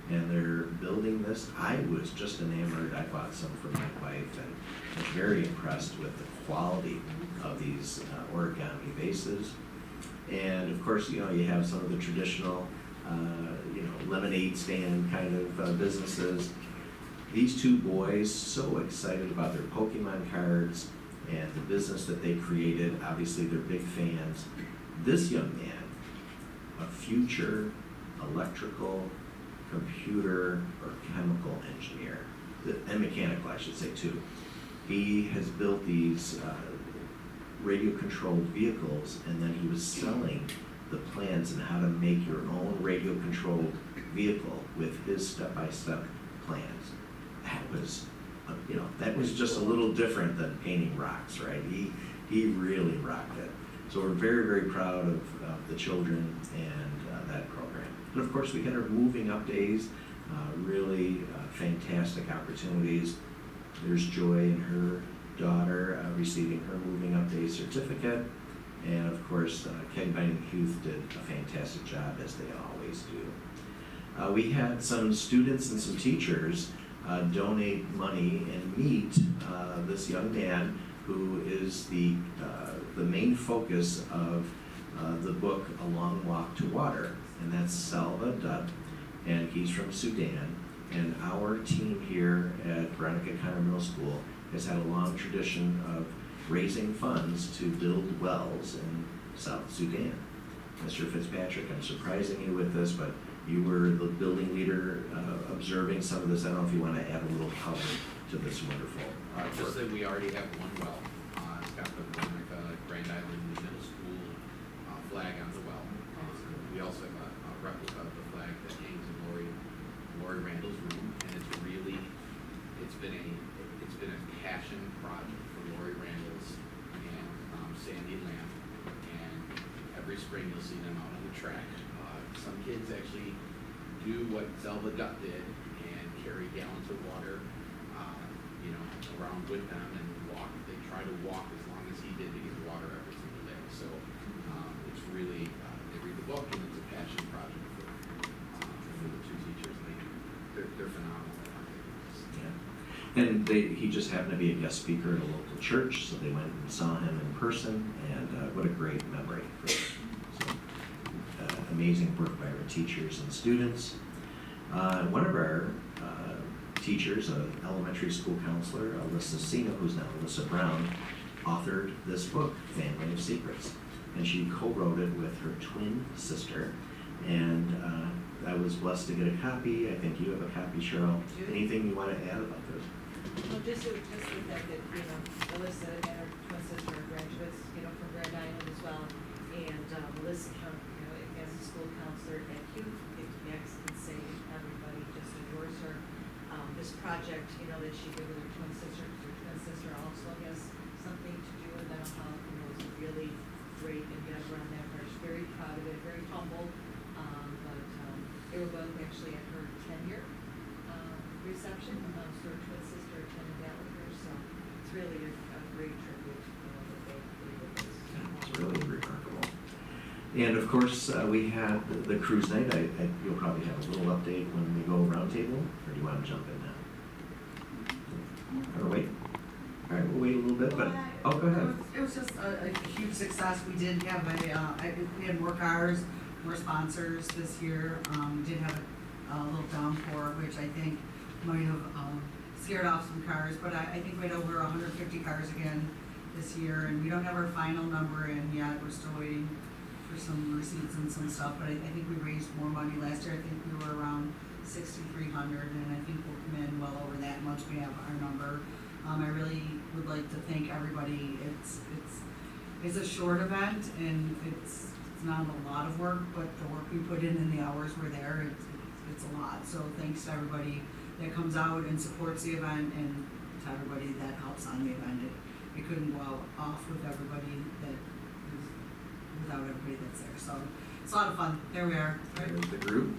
and they're building this. I was just enamored. I bought some for my wife and was very impressed with the quality of these origami vases. And of course, you have some of the traditional, lemonade stand kind of businesses. These two boys, so excited about their Pokemon cards and the business that they created. Obviously, they're big fans. This young man, a future electrical, computer, or chemical engineer, and mechanical, I should say, too. He has built these radio-controlled vehicles, and then he was selling the plans on how to make your own radio-controlled vehicle with his step-by-step plans. That was just a little different than painting rocks, right? He really rocked it. So we're very, very proud of the children and that program. And of course, we had our moving up days, really fantastic opportunities. There's Joy and her daughter receiving her moving up day certificate. And of course, Keg Binding Youth did a fantastic job, as they always do. We had some students and some teachers donate money and meet this young man who is the main focus of the book A Long Walk to Water, and that's Salva Dutt, and he's from Sudan. And our team here at Veronica Connor Middle School has had a long tradition of raising funds to build wells in South Sudan. Mr. Fitzpatrick, I'm surprising you with this, but you were the building leader observing some of this. I don't know if you want to add a little color to this wonderful Just work. that we already have one well. It's got the Veronica Grand Island Middle School flag on the well. We also have a replica of the flag that hangs in Lori Randall's room, and it's been a passion project for Lori Randall's and Sandy Lamb. And every spring you'll see them out on the track. Some kids actually do what Zelva Dutt did and carry gallons of water, around with them and walk. They try to walk as long as he did to get water every single day. So it's really, they read the book, and it's a passion project for the two teachers. They're phenomenal. Yeah. And he just happened to be a guest speaker at a local church, so they went and saw him in person, and what a great memory for us. So, amazing work by our teachers and students. One of our teachers, an elementary school counselor, Alyssa Sina, who's now Alyssa Brown, authored this book, Family of Secrets. And she co-wrote it with her twin sister. And I was blessed to get a copy. I think you have a copy, Cheryl. Anything you want to add about this? Well, just the fact that, Melissa and her twin sister are graduates, from Grand Island as well. And Melissa, as a school counselor at Youth, it connects and say everybody just adores her. This project, that she did with her twin sister, because her twin sister also has something to do with mental health, was a really great endeavor on that part. She's very proud of it, very humble. But they were both actually at her 10-year reception. So her twin sister attended that with her. So it's really a great tribute that they did this. It's really remarkable. And of course, we had the cruise night. You'll probably have a little update when we go roundtable, or do you want to jump in now? Or wait? bit, but, oh, go ahead. It was just a huge success. We did have we had more cars, more sponsors this year. We did have a little downpour, which I think might have scared off some cars, but I think we had over 150 cars again this year, and we don't have our final number in yet. We're still waiting for some receipts and some stuff, but I think we raised more money last year. I think we were around 6,300, and I think we'll come in well over that once we have our number. I really would like to thank everybody. It's a short event, and it's not a lot of work, but the work we put in and the hours we're there, it's a lot. So thanks to everybody that comes out and supports the event, and to everybody that helps on the event. It couldn't go off with everybody without everybody that's there. So it's a lot of fun. There we are. Right? There's the group.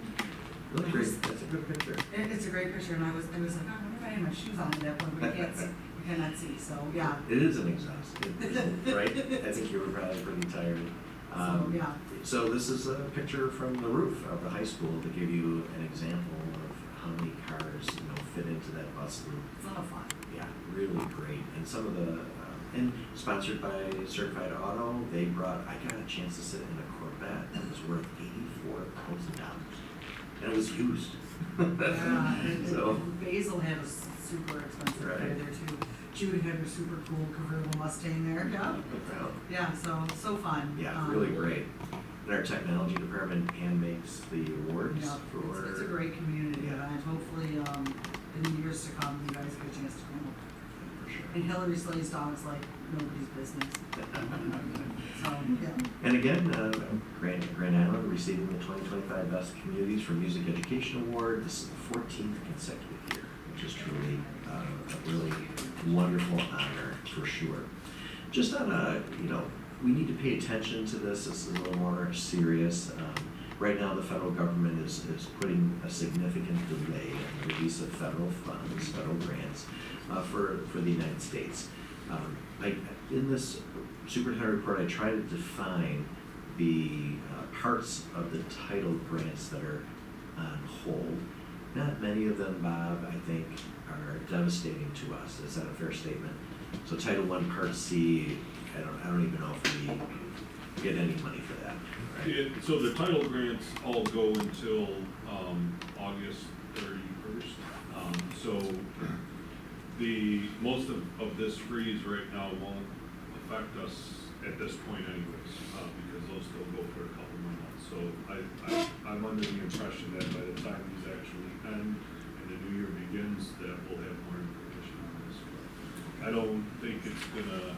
Really great. That's a good picture. It's a great picture, and I was like, oh, what if I had my shoes on at that point, but you can't see. You cannot see. So yeah. It is an exhausting, right? I think you were probably pretty tired. So yeah. So this is a picture from the roof of the high school to give you an example of how many cars fit into that bus loop. It's a lot of fun. Yeah, really great. And some of the and sponsored by Certified Auto, they brought. I got a chance to sit in a Corvette that was worth $84,000, and it was used. Yeah. And So Basil had a super expensive car there too. Jude had her super cool convertible Mustang there. Yeah. Yeah. So fun. Yeah, really great. And our technology department hand makes the awards Yeah, for. it's a great community event. Hopefully, in the years to come, you guys get a chance to come over. For sure. And Hillary slays dogs like nobody's business. So, yeah. And again, Grand Island receiving the 2025 Best Communities for Music Education Award. This is the 14th consecutive year, which is truly a really wonderful honor for sure. Just on a, we need to pay attention to this. This is a little more serious. Right now, the federal government is putting a significant delay in the release of federal funds, federal grants, for the United States. In this superintendent report, I try to define the parts of the title grants that are on hold. Not many of them, Bob, I think, are devastating to us. Is that a fair statement? So Title I, Part C, I don't even know if we get any money for that. Right? Yeah, so the title grants all go until August 31st. So the most of this freeze right now won't affect us at this point anyways, because those still go for a couple more months. So I'm under the impression that by the time these actually end and the new year begins, that we'll have more information on this. But I don't think it's gonna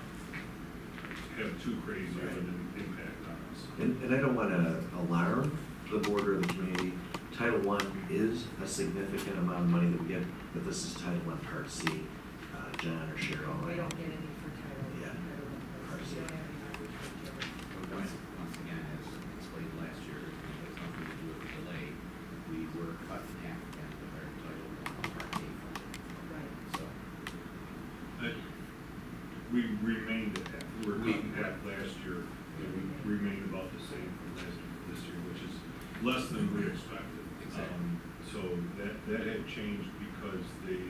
have too crazy of an impact on us. And I don't want to alarm the board or the community. Title I is a significant amount of money that we get, but this is Title I, Part C. John or Cheryl? We don't get any for title. Yeah. Part C. We don't have any for Once again, as explained last year, it has nothing to do with the delay. We were cut in half again with our Title I Part A funding. Right. So We remained at half. We were cut in half last year, and we remained about the same from last year to this year, which is less than we expected. Exactly. So that had changed because I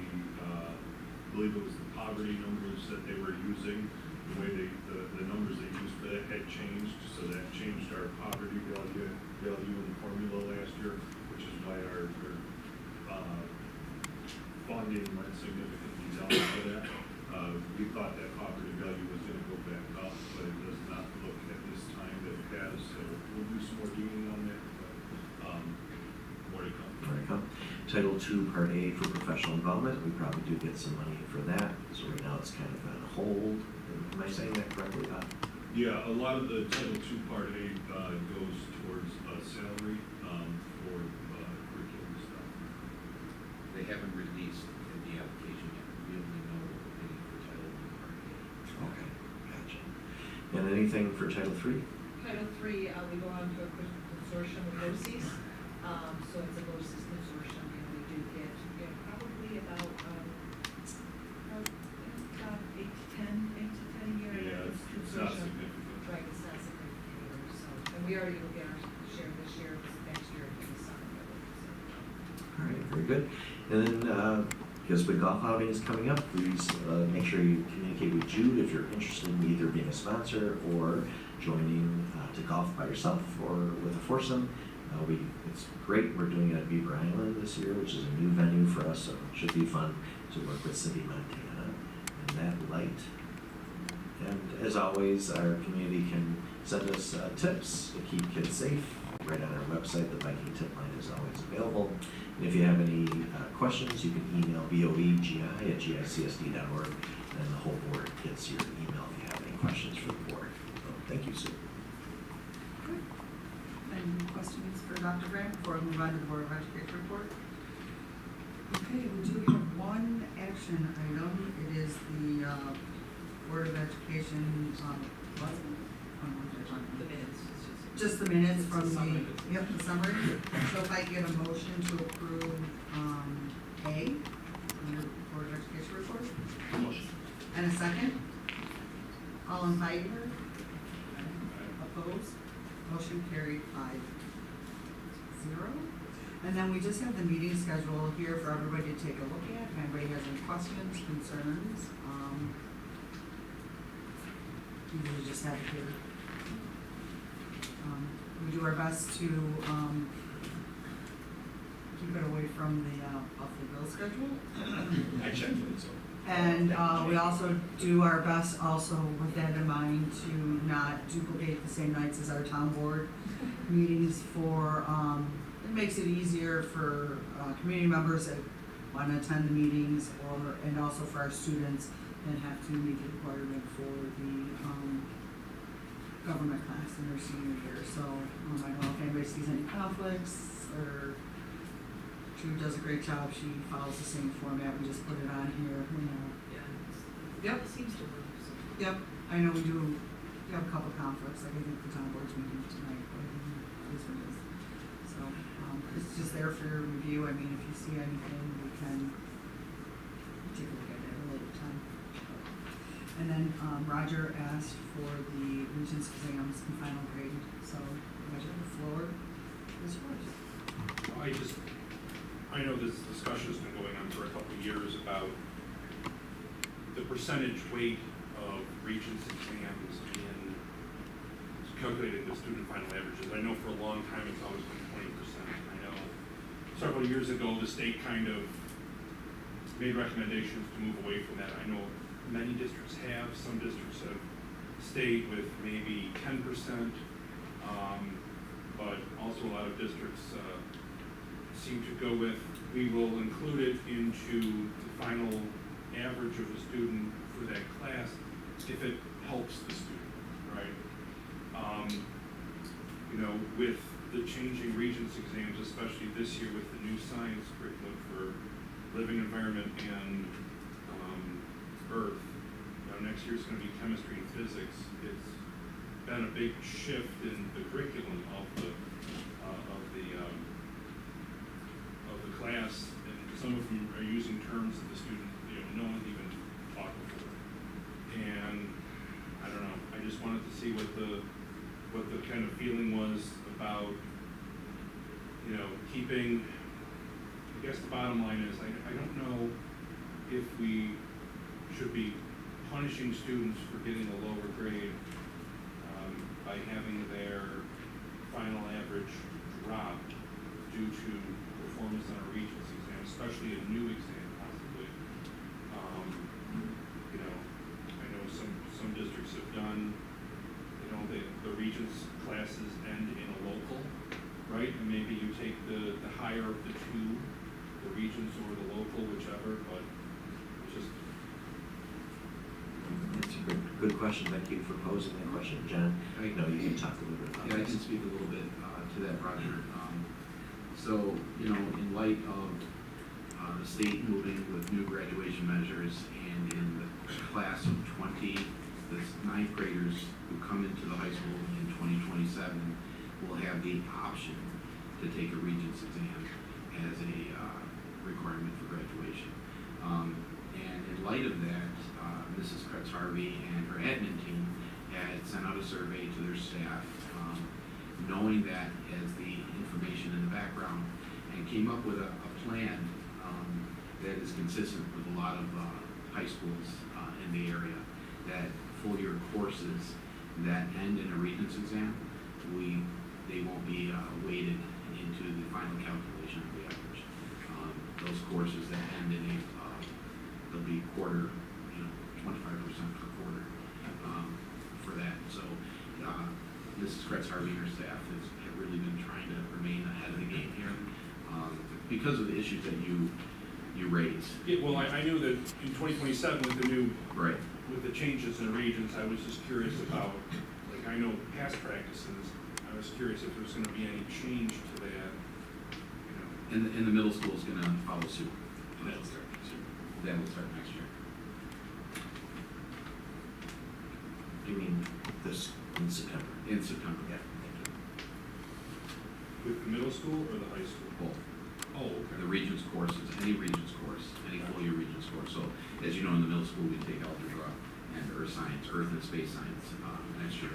believe it was the poverty numbers that they were using, the way the numbers they used for that had changed, so that changed our poverty value in the formula last year, which is why our funding went significantly down for that. We thought that poverty value was gonna go back up, but it does not look at this time that it has, so we'll do some more digging on that, but, more to come. More to come. Title II, Part A for professional involvement. We probably do get some money for that. So right now it's kind of on hold. Am I saying that correctly, Bob? Yeah, a lot of the Title II Part A goes towards salary for curriculum stuff. they haven't released the application yet. We only know what we're getting for Title I Part A. Okay, gotcha. And anything for Title III? Title III, we go on to a consortium of BOCES. So it's a BOCES consortium, and we do get, probably about 8 to 10 a year. Yeah, it's not significant. Right, it's not significant either, so, and we already will get our share this year, next year, in the summer. So. All right, very good. And then Because the golf outing is coming up, please make sure you communicate with Jude if you're interested in either being a sponsor or joining to golf by yourself or with a foursome. It's great. We're doing it at Beaver Island this year, which is a new venue for us, so it should be fun to work with Cindy Montana in that light. And as always, our community can send us tips to keep kids safe. Right on our website, the Viking tip line is always available. And if you have any questions, you can email boegi@gicsd.org, and the whole board gets your email if you have any questions for the board. So, thank you, Sue. Any questions for Dr. Grant before we move on to the Board of Education report? Okay, we do have one action item. It is the Board of Education, The minutes, just the minutes from It's a summary. the summary. So if I get a motion to approve A, under Board of Education report, Motion. and a second? All in favor? Opposed? Motion carried 5-0. And then we just have the meeting schedule here for everybody to take a look at. If anybody has any questions, concerns, you just have it here. We do our best to keep it away from the Buffalo Bill schedule. I checked it, so. And we also do our best also with that in mind to not duplicate the same nights as our town board meetings for, it makes it easier for community members that want to attend the meetings and also for our students that have to meet the requirement for the government class in their senior year. So I don't know if anybody sees any conflicts or Jude does a great job. She follows the same format. We just put it on here, Yep. It seems to work, so. Yep, I know we do, we have a couple conflicts, like I think the town board's meeting tonight, but this one is. So, it's just there for your review. I mean, if you see anything, we can take a look at it at a later time. And then, Roger asked for the Regents exams in final grade, so Roger, the floor is yours. I know this discussion has been going on for a couple of years about the percentage weight of Regents exams in calculating the student final averages. I know for a long time it's always been 20%. I know several years ago the state kind of made recommendations to move away from that. I know many districts have, some districts have stayed with maybe 10%, but also a lot of districts seem to go with, we will include it into the final average of the student for that class if it helps the student, right? With the changing Regents exams, especially this year with the new science curriculum for living environment and earth, next year's going to be chemistry and physics. It's been a big shift in the curriculum of the class, and some of them are using terms that the student, no one even taught before. And I don't know, I just wanted to see what the kind of feeling was about, keeping, I guess the bottom line is, I don't know if we should be punishing students for getting a lower grade by having their final average drop due to performance on a Regents exam, especially a new exam possibly. I know some districts have done, the Regents classes end in a local, right? And maybe you take the higher of the two, the Regents or the local, whichever, but it's just. That's a good question. Thank you for posing that question, John. I know you can talk a little bit about Yeah, I this. can speak a little bit to that, Roger. So, in light of the state moving with new graduation measures, and in the class of 20, the ninth graders who come into the high school in 2027 will have the option to take a Regents exam as a requirement for graduation. And in light of that, Mrs. Kretz Harvey and her admin team had sent out a survey to their staff, knowing that as the information in the background, and came up with a plan that is consistent with a lot of high schools in the area, that full year courses that end in a Regents exam, they won't be weighted into the final calculation of the average. Those courses that end in they'll be quarter, 25% per quarter for that. So Mrs. Kretz, Harvey, and her staff have really been trying to remain ahead of the game here because of the issues that you raise. Yeah, well, I knew that in 2027 with the new, Right. with the changes in regions, I was just curious about, like, I know past practices, I was curious if there's gonna be any change to that, you know. And the middle school is gonna follow suit. That'll start next year. That will start next year. You mean this in September? In September. Yeah, thank you. With the middle school or the high school? Both. Oh, okay. The Regents courses, any Regents course, any full year Regents course. So as you know, in the middle school, we take algebra and earth science, earth and space science next year.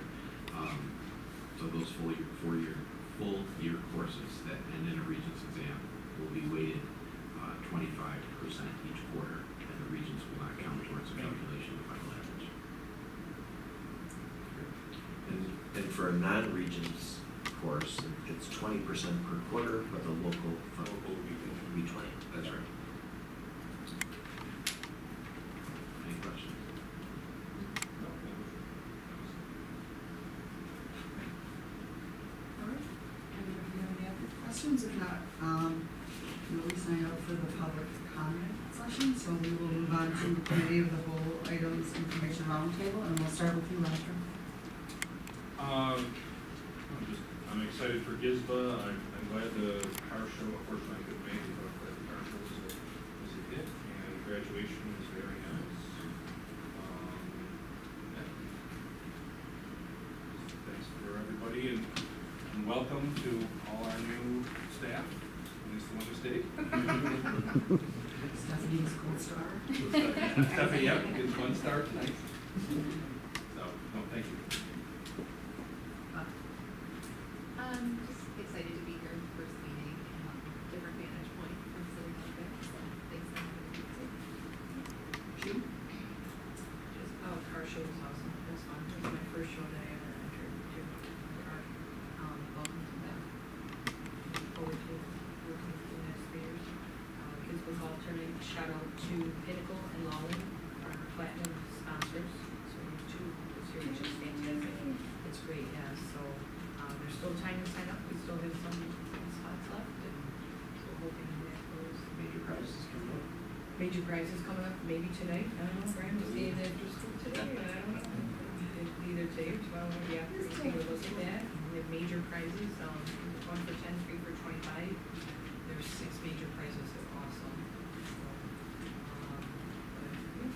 So those full year courses that end in a Regents exam will be weighted 25% each quarter, and the Regents will not count towards the calculation of the final average. And for a non-Regents course, it's 20% per quarter, but the local will be 20. That's right. Any questions? All right. Anybody have any other questions? If not, we sign up for the public comment session, so we will move on to committee of the whole items information roundtable, and we'll start with you, Roger. I'm excited for GISBA. I'm glad the car show, unfortunately I couldn't make it, but I'm glad the car show was a hit, and graduation was very nice. Yeah. Thanks for everybody, and welcome to all our new staff, at least the one who stayed. Stephanie's gold star. Stephanie, yep, gets 1 star tonight. So, no, thank you. Just excited to be here in the first meeting, different vantage point from sitting up there, so thanks for having me too. June? Car show was awesome, it was fun, it was my first show that I ever entered to car. Welcome to that. Look forward to working with you the next 3 years. Kids was alternate, shout out to Pinnacle and Lawley, our platinum sponsors, so we have 2 this year, which is fantastic. It's great, yeah, so, there's still time to sign up, we still have some spots left, and so hoping that those Major prizes coming up. major prizes coming up, maybe today, I don't know, Brian was saying that after school today, I don't know. Either today or tomorrow, yeah, we're taking a look at that, we have major prizes, 1 for 10, 3 for 25, there's 6 major prizes, they're awesome. So, but, yeah,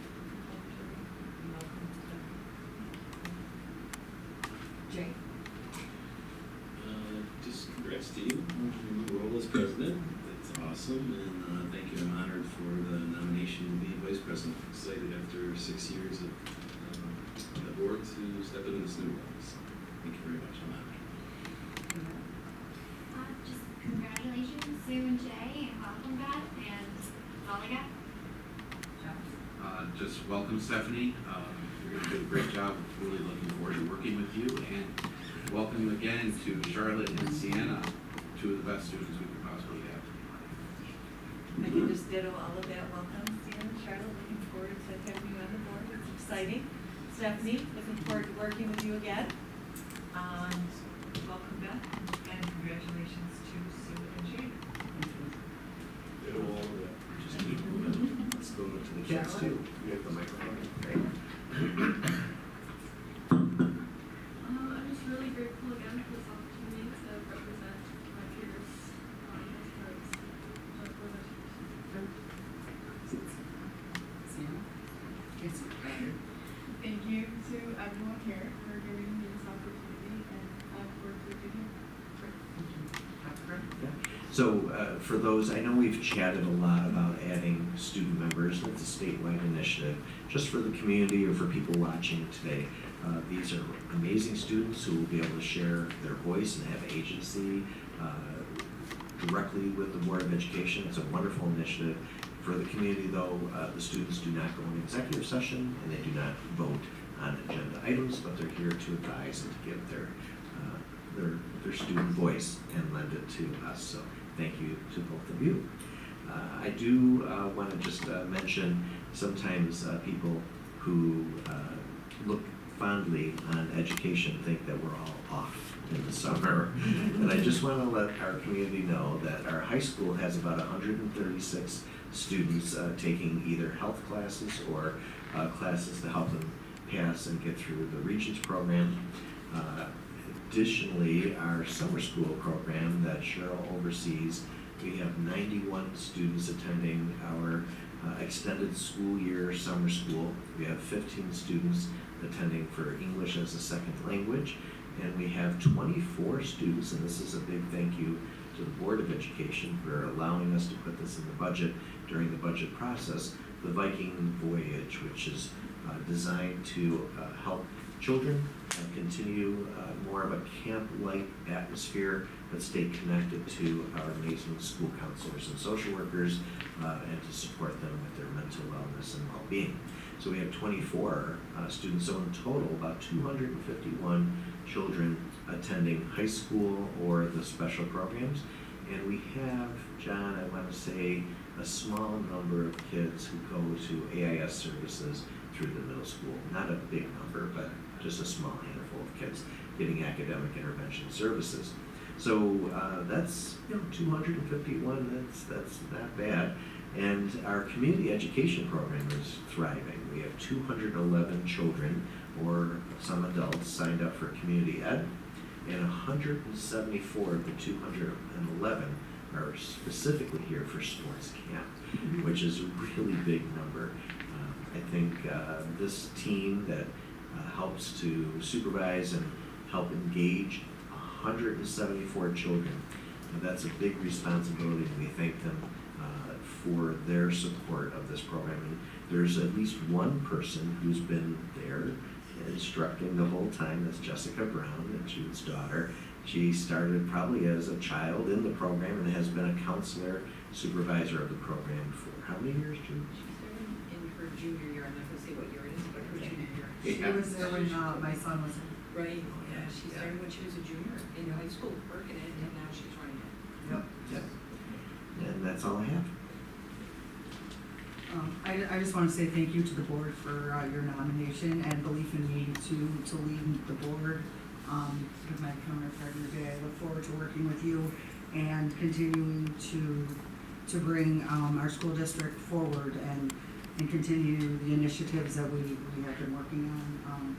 welcome to Jay? Just congrats to you on your role as president. That's awesome, and thank you. I'm honored for the nomination to be vice president. Excited after 6 years of on the board to step into this new role. So thank you very much. I'm honored. Just congratulations, Sue and Jay, and welcome, Beth, and that's all I got. Just welcome, Stephanie. You're going to do a great job. Really looking forward to working with you. And welcome again to Charlotte and Sienna, 2 of the best students we could possibly have. I can just ditto all of that. Welcome, Sienna, Charlotte, looking forward to having you on the board. It's exciting. Stephanie, looking forward to working with you again. Welcome, Beth, and congratulations to Sue and Jay. Ditto all of that. Just keep moving. Let's go to the kids too. You have the microphone. Great. I'm just really grateful again for this opportunity to represent my peers as part of this board of education. Sienna? Yes. Thank you to everyone here for giving me this opportunity, and I've worked with you here. So for those, I know we've chatted a lot about adding student members. It's a statewide initiative. Just for the community or for people watching today, these are amazing students who will be able to share their voice and have agency directly with the Board of Education. It's a wonderful initiative. For the community though, the students do not go into executive session and they do not vote on agenda items, but they're here to advise and to give their student voice and lend it to us. So thank you to both of you. I do want to just mention sometimes people who look fondly on education think that we're all off in the summer. And I just want to let our community know that our high school has about 136 students taking either health classes or classes to help them pass and get through the Regents program. Additionally, our summer school program that Cheryl oversees, we have 91 students attending our extended school year summer school. We have 15 students attending for English as a second language, and we have 24 students, and this is a big thank you to the Board of Education for allowing us to put this in the budget during the budget process, the Viking Voyage, which is designed to help children continue more of a camp-like atmosphere, but stay connected to our amazing school counselors and social workers, and to support them with their mental wellness and well-being. So we have 24 students, so in total, about 251 children attending high school or the special programs. And we have, John, I want to say, a small number of kids who go to AIS services through the middle school. Not a big number, but just a small handful of kids getting academic intervention services. So that's 251. That's not bad. And our community education program is thriving. We have 211 children or some adults signed up for community ed, and 174 of the 211 are specifically here for sports camp, which is a really big number. I think this team that helps to supervise and help engage 174 children, that's a big responsibility, and we thank them for their support of this program. And there's at least one person who's been there instructing the whole time. That's Jessica Brown, and Jude's daughter. She started probably as a child in the program and has been a counselor supervisor of the program for how many years, Jude? She started in her junior year, I'm not gonna say what year it is, but her junior year. She was there when my son was in. Right, yeah, she started when she was a junior in high school, working it, and now she's running it. Yep. Yep. And that's all I have. I just want to say thank you to the board for your nomination and belief in me to lead the board. With my counterpart today, I look forward to working with you and continuing to bring our school district forward and continue the initiatives that we have been working on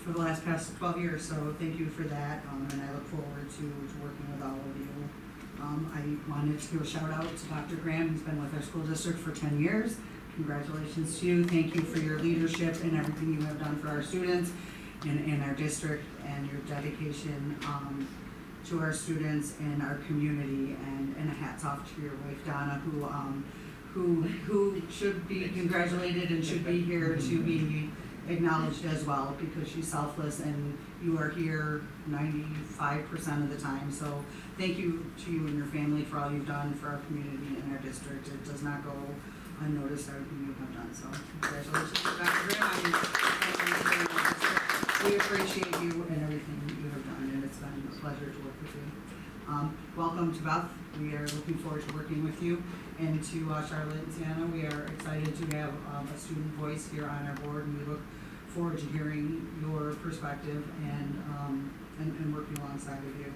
for the past 12 years. So thank you for that, and I look forward to working with all of you. I wanted to give a shout out to Dr. Graham, who's been with our school district for 10 years. Congratulations to you. Thank you for your leadership and everything you have done for our students in our district, and your dedication to our students and our community. And a hats off to your wife, Donna, who should be congratulated and should be here to be acknowledged as well, because she's selfless and you are here 95% of the time. So thank you to you and your family for all you've done for our community and our district. It does not go unnoticed, everything you have done. So congratulations to Dr. Graham. We appreciate you and everything you have done, and it's been a pleasure to work with you. Welcome to Beth. We are looking forward to working with you. And to Charlotte and Sienna, we are excited to have a student voice here on our board, and we look forward to hearing your perspective and working alongside of you.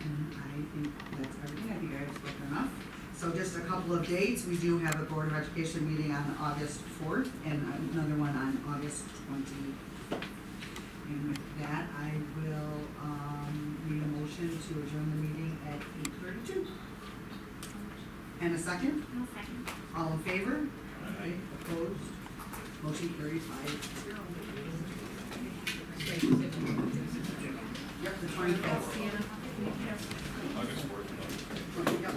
And I think that's everything. I think I've spoken enough. So just a couple of dates. We do have a Board of Education meeting on August 4th and another one on August 20th. And with that, I will need a motion to adjourn the meeting at 8:32. And a second? I'll second. All in favor? Aye. Opposed? Motion carried 5-0. Yep, the 25th. August 4th. Yep.